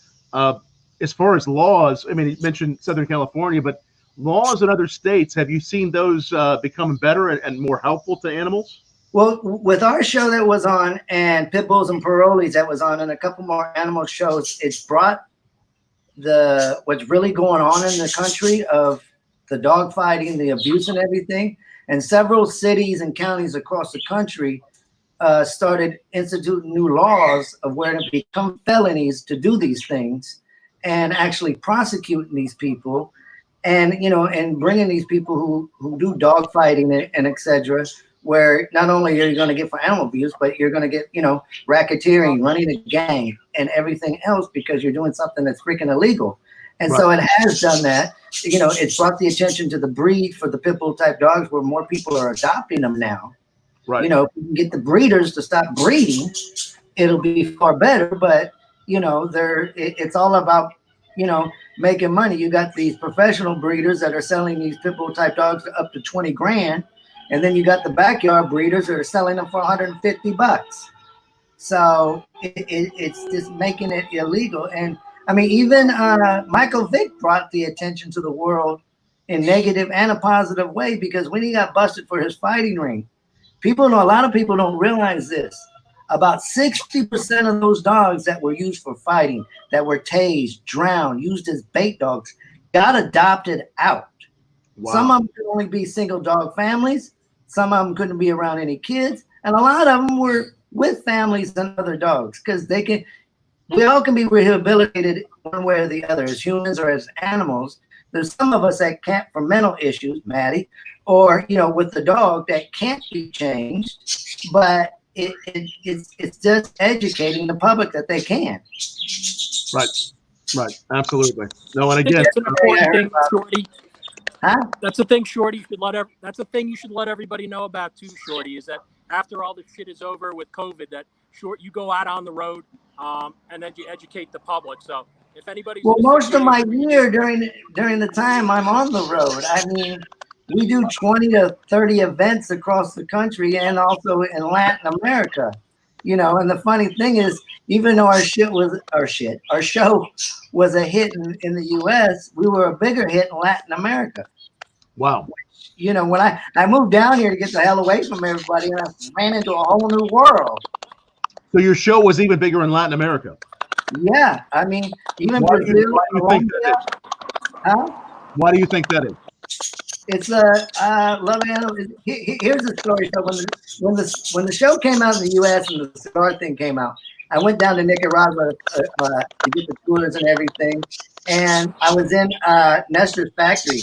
as far as laws. I mean, you mentioned Southern California, but laws in other states, have you seen those become better and more helpful to animals? Well, with our show that was on, and Pit Bulls and Parolees that was on, and a couple more animal shows, it's brought what's really going on in the country of the dog fighting, the abuse and everything. And several cities and counties across the country started instituting new laws of where it become felonies to do these things, and actually prosecuting these people, and and bringing these people who do dog fighting and etc., where not only are you going to get for animal abuse, but you're going to get, racketeering, running a gang, and everything else, because you're doing something that's freaking illegal. And so it has done that. It's brought the attention to the breed for the pit bull type dogs, where more people are adopting them now. Right. If we can get the breeders to stop breeding, it'll be far better. But it's all about making money. You got these professional breeders that are selling these pit bull type dogs up to 20 grand. And then you got the backyard breeders that are selling them for $150. So it's just making it illegal. And I mean, even Michael Vick brought the attention to the world in negative and a positive way, because when he got busted for his fighting ring, a lot of people don't realize this. About 60% of those dogs that were used for fighting, that were tased, drowned, used as bait dogs, got adopted out. Wow. Some of them could only be single dog families. Some of them couldn't be around any kids. And a lot of them were with families and other dogs, because we all can be rehabilitated one way or the other, as humans or as animals. There's some of us that can't, for mental issues, Matty, or, with the dog, that can't be changed, but it's just educating the public that they can. Right. Absolutely. No, and again, that's an important thing, Shorty. Huh? That's the thing, Shorty. That's the thing you should let everybody know about too, Shorty. Is that after all the shit is over with COVID, that you go out on the road, and then you educate the public. So if anybody's most of my year during the time I'm on the road, I mean, we do 20 to 30 events across the country, and also in Latin America. And the funny thing is, even though our show was a hit in the US, we were a bigger hit in Latin America. Wow. When I moved down here to get the hell away from everybody, and I ran into a whole new world. So your show was even bigger in Latin America. Yeah. I mean, even Brazil. Why do you think that is? It's love animals. Here's the story. So when the show came out in the US and the cigar thing came out, I went down to Nicaragua to get the coolers and everything. And I was in Nestor's factory,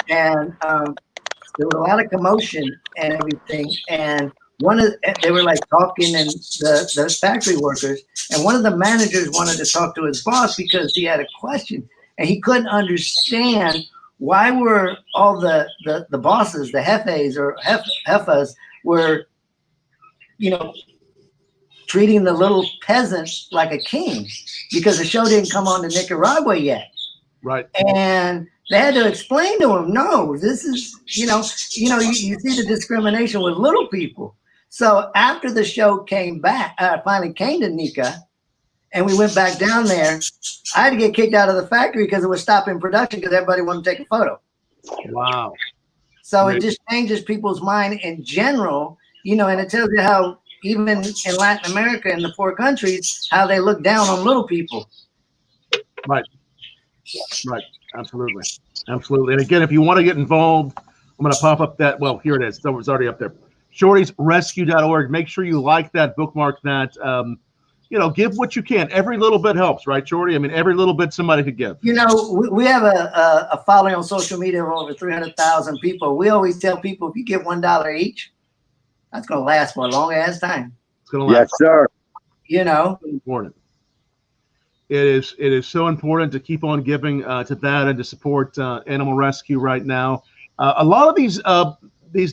and there was a lot of commotion and everything. And they were like talking, and the factory workers, and one of the managers wanted to talk to his boss because he had a question, and he couldn't understand why were all the bosses, the jefes or jefas, were, treating the little peasant like a king, because the show didn't come on to Nicaragua yet. Right. And they had to explain to him, no, this is, you see the discrimination with little people. So after the show came back, finally came to Nica, and we went back down there, I had to get kicked out of the factory because it was stopping production because everybody wanted to take a photo. Wow. So it just changes people's mind in general, and it tells you how even in Latin America, in the poor countries, how they look down on little people. Right. Absolutely. And again, if you want to get involved, I'm going to pop up that. Well, here it is. So it's already up there. ShortysRescue.org. Make sure you like that, bookmark that. Give what you can. Every little bit helps, right, Shorty? I mean, every little bit somebody could give. We have a following on social media of over 300,000 people. We always tell people, if you give $1 each, that's going to last for a long ass time. It's going to last. Yes, sir. Important. it is so important to keep on giving to that and to support animal rescue right now. A lot of these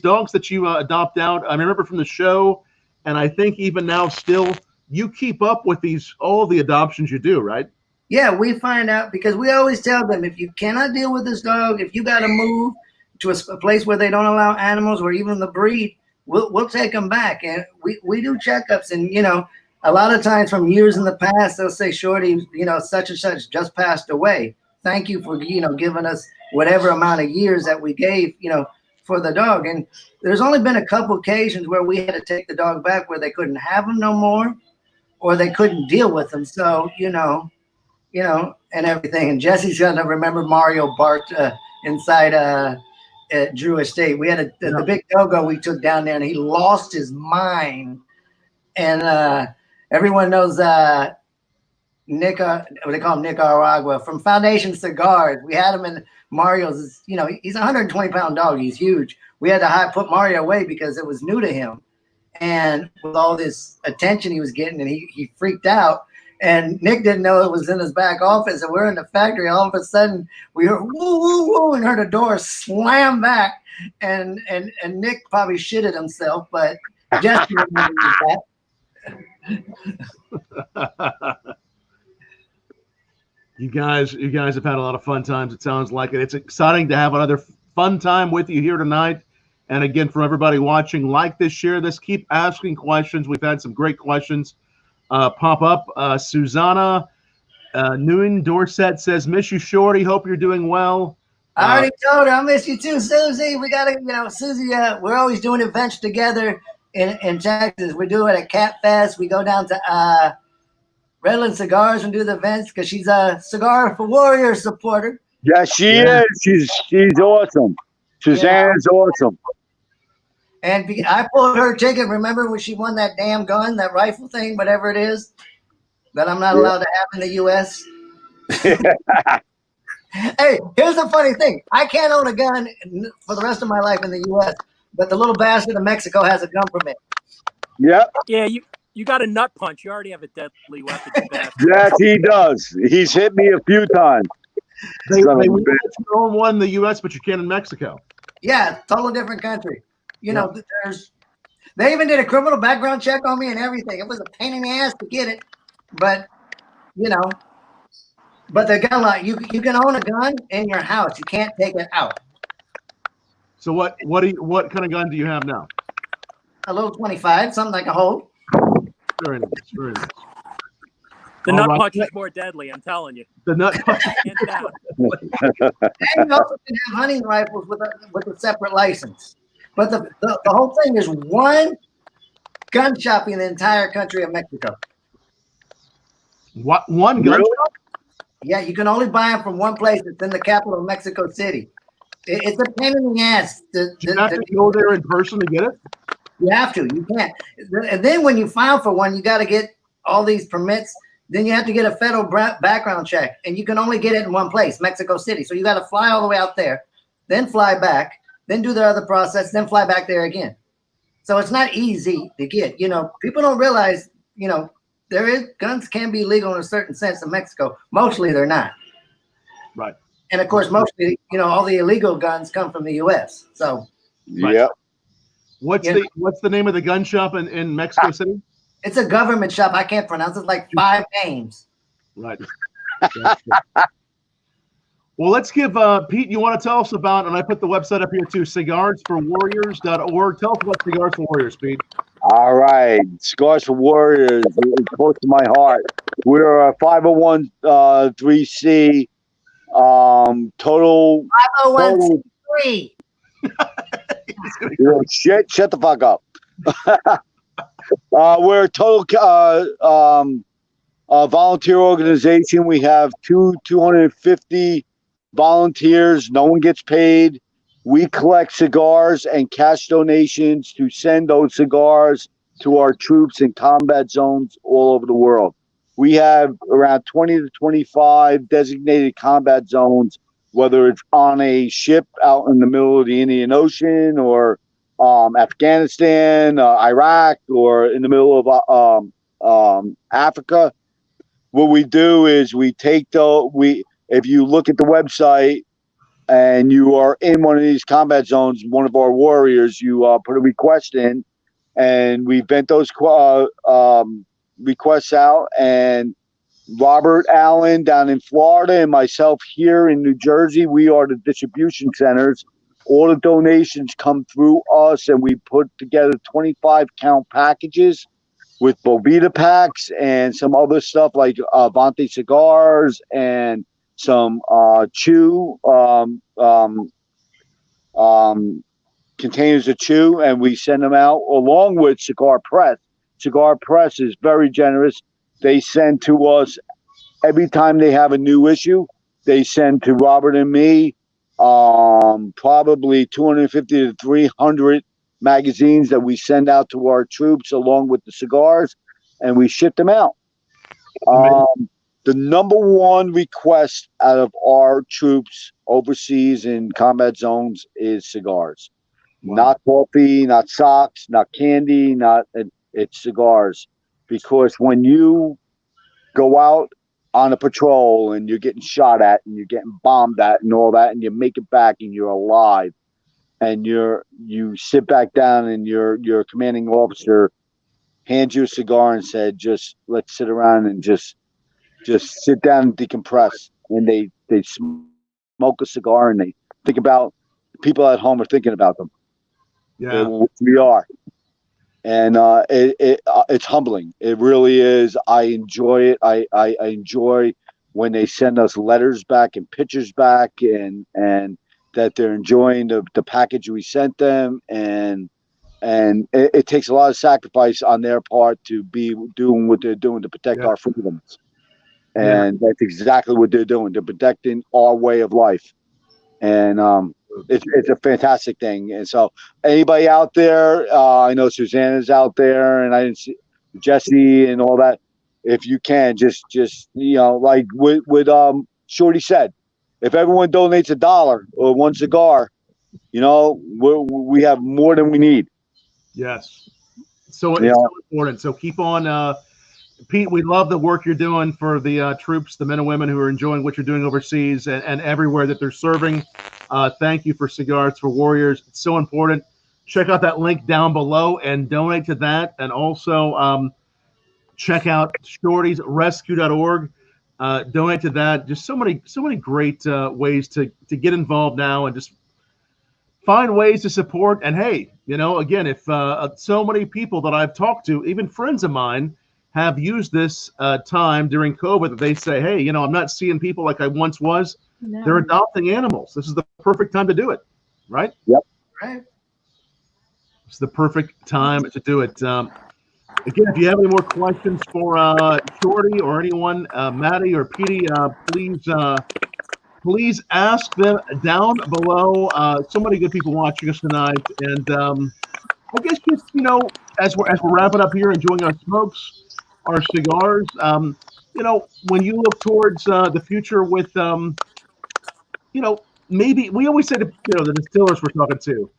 dogs that you adopt out, I remember from the show, and I think even now still, you keep up with all the adoptions you do, right? Yeah, we find out because we always tell them if you cannot deal with this dog, if you got to move to a place where they don't allow animals or even the breed, we'll take them back. And we do checkups, and a lot of times from years in the past, they'll say, Shorty, such and such just passed away. Thank you for, giving us whatever amount of years that we gave, for the dog. And there's only been a couple occasions where we had to take the dog back where they couldn't have him no more or they couldn't deal with him. So, and everything. And Jesse's going to remember Mario barked inside at Drew Estate. We had the big dogo we took down there, and he lost his mind. And everyone knows Nick, what they call him, Nicaragua, from Foundation Cigars. We had him in Mario's, he's a 120-pound dog. He's huge. We had to put Mario away because it was new to him. And with all this attention he was getting, and he freaked out. And Nick didn't know it was in his back office. And we're in the factory. All of a sudden, we heard woo, woo, woo, and heard a door slam back. And Nick probably shitted himself, but Jesse remembers that. You guys have had a lot of fun times. It sounds like it. It's exciting to have another fun time with you here tonight. And again, for everybody watching, like this, share this, keep asking questions. We've had some great questions pop up. Susanna Nguyen Dorset says, "Miss you, Shorty. Hope you're doing well." I already told her I miss you too, Susie. We gotta, Susie. We're always doing events together in Texas. We do it at Cat Fest. We go down to Redland Cigars and do the events because she's a Cigar for Warriors supporter. Yeah, she is. She's awesome. Suzanne's awesome. And I pulled her ticket. Remember when she won that damn gun, that rifle thing, whatever it is, that I'm not allowed to have in the U.S.? Hey, here's the funny thing. I can't own a gun for the rest of my life in the U.S., but the little bastard in Mexico has a gun permit. Yep. Yeah, you got a nut punch. You already have a deadly weapon. Yes, he does. He's hit me a few times. They own one in the U.S., but you can't in Mexico. Yeah, totally different country. They even did a criminal background check on me and everything. It was a pain in the ass to get it, but but the gun law, you can own a gun in your house. You can't take it out. So what kind of gun do you have now? A little 25, something like a hold. Very nice, very nice. The nut punch is more deadly, I'm telling you. The nut punch. And you also can have hunting rifles with a separate license. But the whole thing is one gun shop in the entire country of Mexico. What, one gun shop? Yeah, you can only buy them from one place. It's in the capital of Mexico City. It's a pain in the ass. You have to go there in person to get it? You have to. You can't. And then when you file for one, you got to get all these permits. Then you have to get a federal background check. And you can only get it in one place, Mexico City. So you got to fly all the way out there, then fly back, then do the other process, then fly back there again. So it's not easy to get. People don't realize, guns can be legal in a certain sense in Mexico. Mostly they're not. Right. And of course, mostly, all the illegal guns come from the U.S. So. Right. Yep. What's the name of the gun shop in Mexico City? It's a government shop. I can't pronounce it. Like 5 names. Right. Well, let's give Pete, you want to tell us about, and I put the website up here too, cigarsforwarriors.org. Tell us about Cigars for Warriors, Pete. All right. Cigars for Warriors is close to my heart. We're a 501(c)(3). Total 501(c)(3). Shut the fuck up. We're a total volunteer organization. We have 250 volunteers. No one gets paid. We collect cigars and cash donations to send those cigars to our troops in combat zones all over the world. We have around 20 to 25 designated combat zones, whether it's on a ship out in the middle of the Indian Ocean or Afghanistan, Iraq, or in the middle of Africa. what we do is we take if you look at the website and you are in one of these combat zones, one of our warriors, you put a request in, and we vent those requests out. And Robert Allen down in Florida and myself here in New Jersey, we are the distribution centers. All the donations come through us, and we put together 25-count packages with Bovita packs and some other stuff like Vante cigars and some chew containers of chew, and we send them out along with Cigar Press. Cigar Press is very generous. They send to us every time they have a new issue. They send to Robert and me probably 250 to 300 magazines that we send out to our troops along with the cigars, and we ship them out. The number one request out of our troops overseas in combat zones is cigars. Wow. Not coffee, not socks, not candy, it's cigars. Because when you go out on a patrol and you're getting shot at and you're getting bombed at and all that, and you make it back and you're alive, and you sit back down and your commanding officer hands you a cigar and said, just let's sit around and just sit down and decompress. And they smoke a cigar and they think about people at home are thinking about them. Yeah, we are. And it's humbling. It really is. I enjoy it. I enjoy when they send us letters back and pictures back, and that they're enjoying the package we sent them, and it takes a lot of sacrifice on their part to be doing what they're doing to protect our freedoms, and that's exactly what they're doing. They're protecting our way of life, and it's a fantastic thing. And so anybody out there, I know Susanna's out there, and I didn't see Jesse and all that. If you can, just like what Shorty said, if everyone donates $1 or one cigar, we have more than we need. Yes. So it's so important. So keep on, Pete. We love the work you're doing for the troops, the men and women who are enjoying what you're doing overseas and everywhere that they're serving. Thank you for Cigars for Warriors. It's so important. Check out that link down below and donate to that. And also check out shortysrescue.org. Donate to that. Just so many great ways to get involved now and just find ways to support. And hey, again, if so many people that I've talked to, even friends of mine, have used this time during COVID, that they say, hey, I'm not seeing people like I once was. No. They're adopting animals. This is the perfect time to do it, right? Yep. Right. It's the perfect time to do it. Again, if you have any more questions for Shorty or anyone, Matty or Petey, please ask them down below. So many good people watching us tonight, and I guess just as we're wrapping up here, enjoying our smokes, our cigars. When you look towards the future with, maybe we always say to the distillers we're talking to,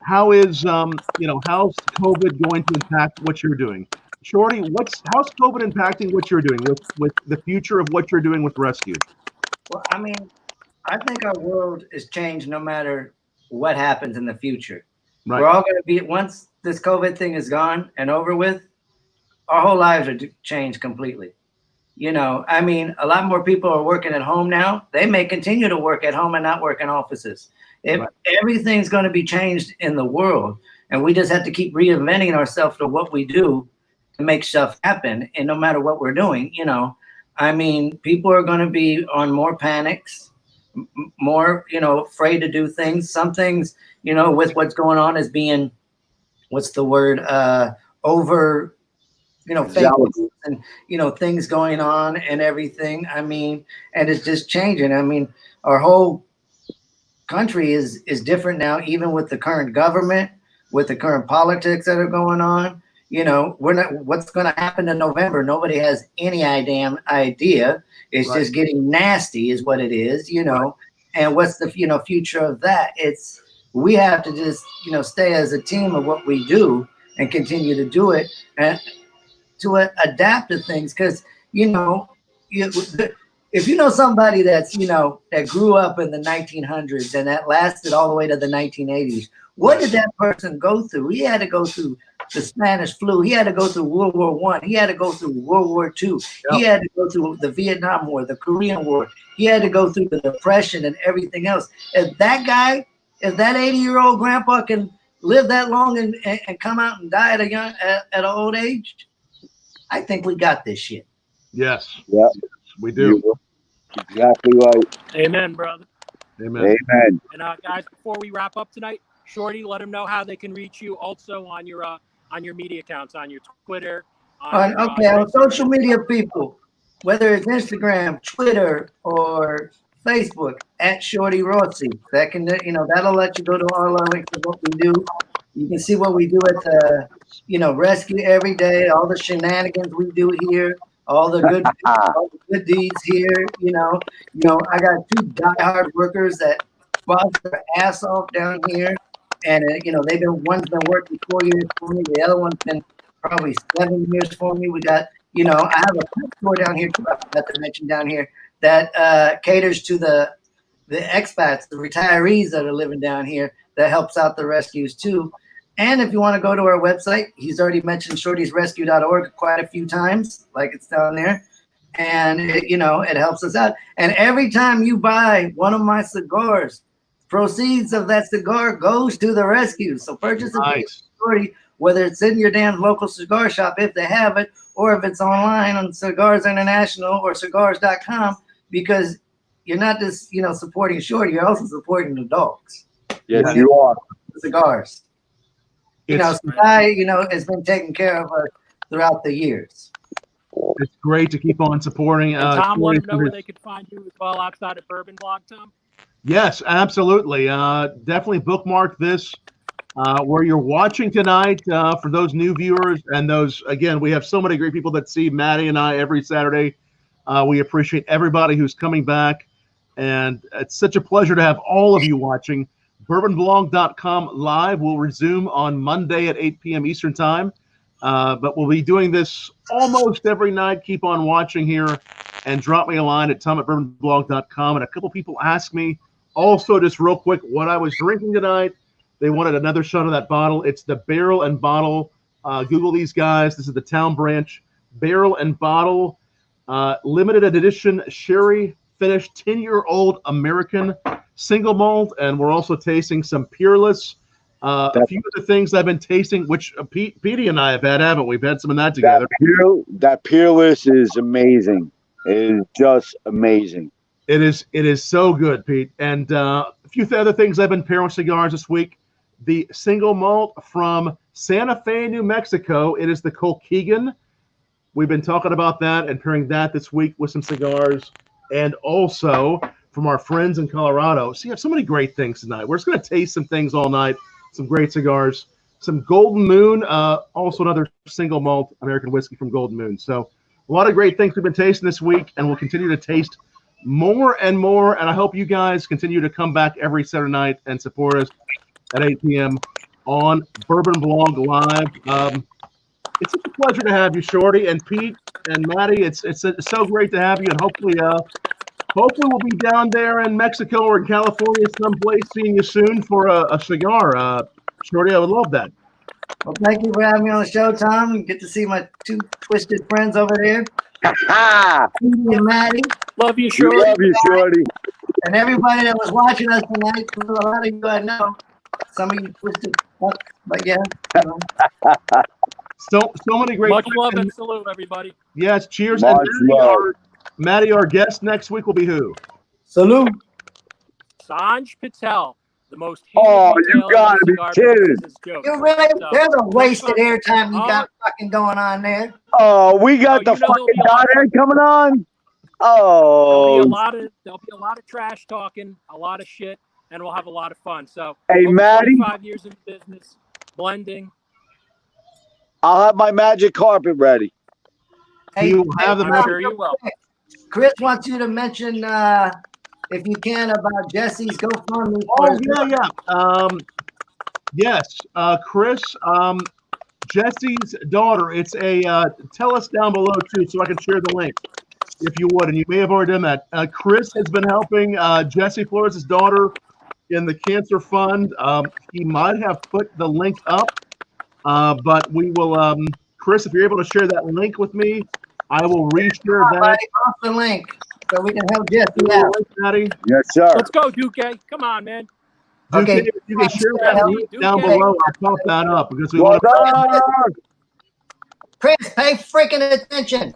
how's COVID going to impact what you're doing? Shorty, how's COVID impacting what you're doing with the future of what you're doing with Rescue? Well, I mean, I think our world is changed no matter what happens in the future. Right. We're all going to be, once this COVID thing is gone and over with, our whole lives are changed completely. I mean, a lot more people are working at home now. They may continue to work at home and not work in offices. Everything's going to be changed in the world, and we just have to keep reinventing ourselves to what we do to make stuff happen. And no matter what we're doing, I mean, people are going to be on more panics, more, afraid to do things. Some things, with what's going on is being, what's the word, over, fake and, things going on and everything. I mean, and it's just changing. I mean, our whole country is different now, even with the current government, with the current politics that are going on. What's going to happen in November. Nobody has any idea. It's just getting nasty is what it is, and what's the, future of that? We have to just, stay as a team of what we do and continue to do it and to adapt to things. Cause if you know somebody that's, that grew up in the 1900s and that lasted all the way to the 1980s, what did that person go through? He had to go through the Spanish flu. He had to go through World War I. He had to go through World War II. Yep. He had to go through the Vietnam War, the Korean War. He had to go through the Depression and everything else. If that 80-year-old grandpa can live that long and come out and die at an old age, I think we got this shit. Yes. Yeah. We do. Exactly right. Amen, brother. Amen. Amen. And guys, before we wrap up tonight, Shorty, let them know how they can reach you also on your media accounts, on your Twitter. On social media, people, whether it's Instagram, Twitter, or Facebook, at Shorty Rossi. That can, that'll let you go to all our links of what we do. You can see what we do at the, rescue every day, all the shenanigans we do here, all the good deeds here. I got 2 diehard workers that bust their ass off down here, and one's been working 4 years for me, the other one's been probably 7 years for me. We got, I have a pet store down here too. I forgot to mention down here that caters to the expats, the retirees that are living down here. That helps out the rescues too. And if you want to go to our website, he's already mentioned shortysrescue.org quite a few times, like it's down there. And it helps us out. And every time you buy one of my cigars, proceeds of that cigar goes to the rescue. So purchase a Shorty, whether it's in your damn local cigar shop if they have it, or if it's online on Cigars International or cigars.com, because you're not just supporting Shorty, you're also supporting the dogs. Yes, you are. The cigars. Sky, has been taken care of throughout the years. It's great to keep on supporting. Tom, let them know where they could find you as well outside of Bourbon Blog, Tom. Yes, absolutely. Definitely bookmark this where you're watching tonight for those new viewers and those, again, we have so many great people that see Matty and I every Saturday. We appreciate everybody who's coming back, and it's such a pleasure to have all of you watching. Bourbonblog.com live will resume on Monday at 8 p.m. Eastern time, but we'll be doing this almost every night. Keep on watching here and drop me a line at tom@bourbonblog.com. And a couple people asked me also, just real quick, what I was drinking tonight. They wanted another shot of that bottle. It's the Barrel and Bottle. Google these guys. This is the Town Branch Barrel and Bottle limited edition sherry finished 10-year-old American single malt, and we're also tasting some peerless. A few of the things I've been tasting, which Petey and I have had, haven't we? We've had some of that together. That peerless is amazing. It is just amazing. It is so good, Pete. And a few other things I've been pairing with cigars this week. The single malt from Santa Fe, New Mexico. It is the Colkegan. We've been talking about that and pairing that this week with some cigars. And also from our friends in Colorado. So you have so many great things tonight. We're just going to taste some things all night. Some great cigars. Some Golden Moon, also another single malt American whiskey from Golden Moon. So a lot of great things we've been tasting this week, and we'll continue to taste more and more. And I hope you guys continue to come back every Saturday night and support us at 8 p.m. on Bourbon Blog Live. It's such a pleasure to have you, Shorty, and Pete and Matty. It's so great to have you, and hopefully we'll be down there in Mexico or in California someplace seeing you soon for a cigar. Shorty, I would love that. Well, thank you for having me on the show, Tom. You get to see my 2 twisted friends over there. Petey and Matty. Love you, Shorty. Love you, Shorty. And everybody that was watching us tonight, a lot of you I know. Some of you twisted fuck, but yeah. So many great. Much love and salute, everybody. Yes, cheers. Much and love. Matty, our guest next week will be who? Salute. Sanj Patel, the most. Oh, you gotta be kidding! You really? There's a wasted airtime you got fucking going on there. Oh, we got the fucking Godhead coming on. Oh, there'll be a lot of trash talking, a lot of shit, and we'll have a lot of fun. So, hey, Matty, 25 years in business, blending. I'll have my magic carpet ready. Hey, you have the I'm sure you will. Chris wants you to mention, if you can, about Jesse's GoFundMe. Oh, yeah. Yes, Chris, Jesse's daughter. It's a tell us down below too, so I can share the link. if you would, and you may have already done that. Chris has been helping Jesse Flores' daughter in the Cancer Fund. He might have put the link up, but we will. Chris, if you're able to share that link with me, I will reshare that. Buddy, off the link so we can help Jesse out. Matty? Yes, sir. Let's go, Duque. Come on, man. Duque, Okay. if you can share that link down Duque. below, I'll pop that up because we Well want to. done. Chris, pay freaking attention.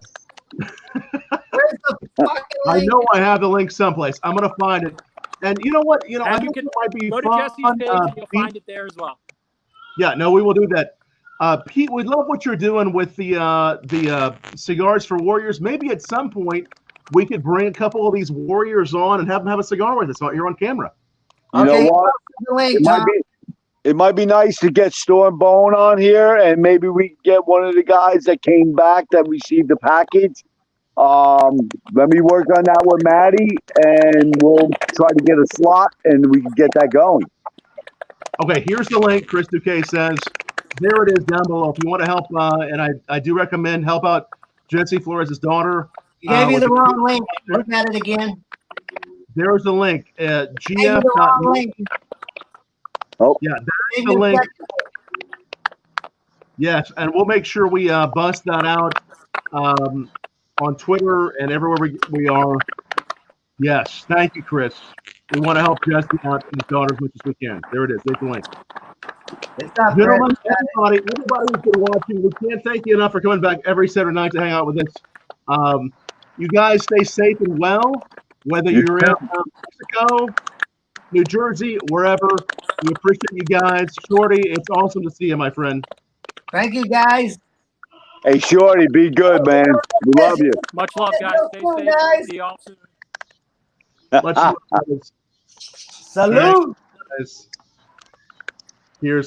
Where's the fucking I link? know I have the link someplace. I'm gonna find it. And you know what? You know, I And you think can it might be go to fun. Jesse's page and you'll find it there as well. Yeah, no, we will do that. Pete, we love what you're doing with the Cigars for Warriors. Maybe at some point we could bring a couple of these warriors on and have them have a cigar with us here on camera. You know what? The link, It might Tom. be. It might be nice to get Storm Bone on here, and maybe we can get one of the guys that came back that received the package. Let me work on that with Matty, and we'll try to get a slot, and we can get that going. Okay, here's the link. Chris Duque says, there it is down below. If you want to help, and I do recommend help out Jesse Flores' daughter. You gave me with the wrong link. Look at it again. There's the link. Gave me the wrong link. Yeah, Gave that's me the link. second. Yes, and we'll make sure we bust that out on Twitter and everywhere we are. Yes, thank you, Chris. We want to help Jesse out and his daughter as much as we can. There it is. There's the link. It's not Gentlemen, Chris. everybody who's been watching, we can't thank you enough for coming back every Saturday night to hang out with us. You guys stay safe and well, whether you're in Mexico, New Jersey, wherever. We appreciate you guys. Shorty, it's awesome to see you, my friend. Thank you, guys. Hey, Shorty, be good, man. We love you. Much love, guys. Stay safe. Guys. See y'all soon. Much love, guys. Salute. Guys. Here's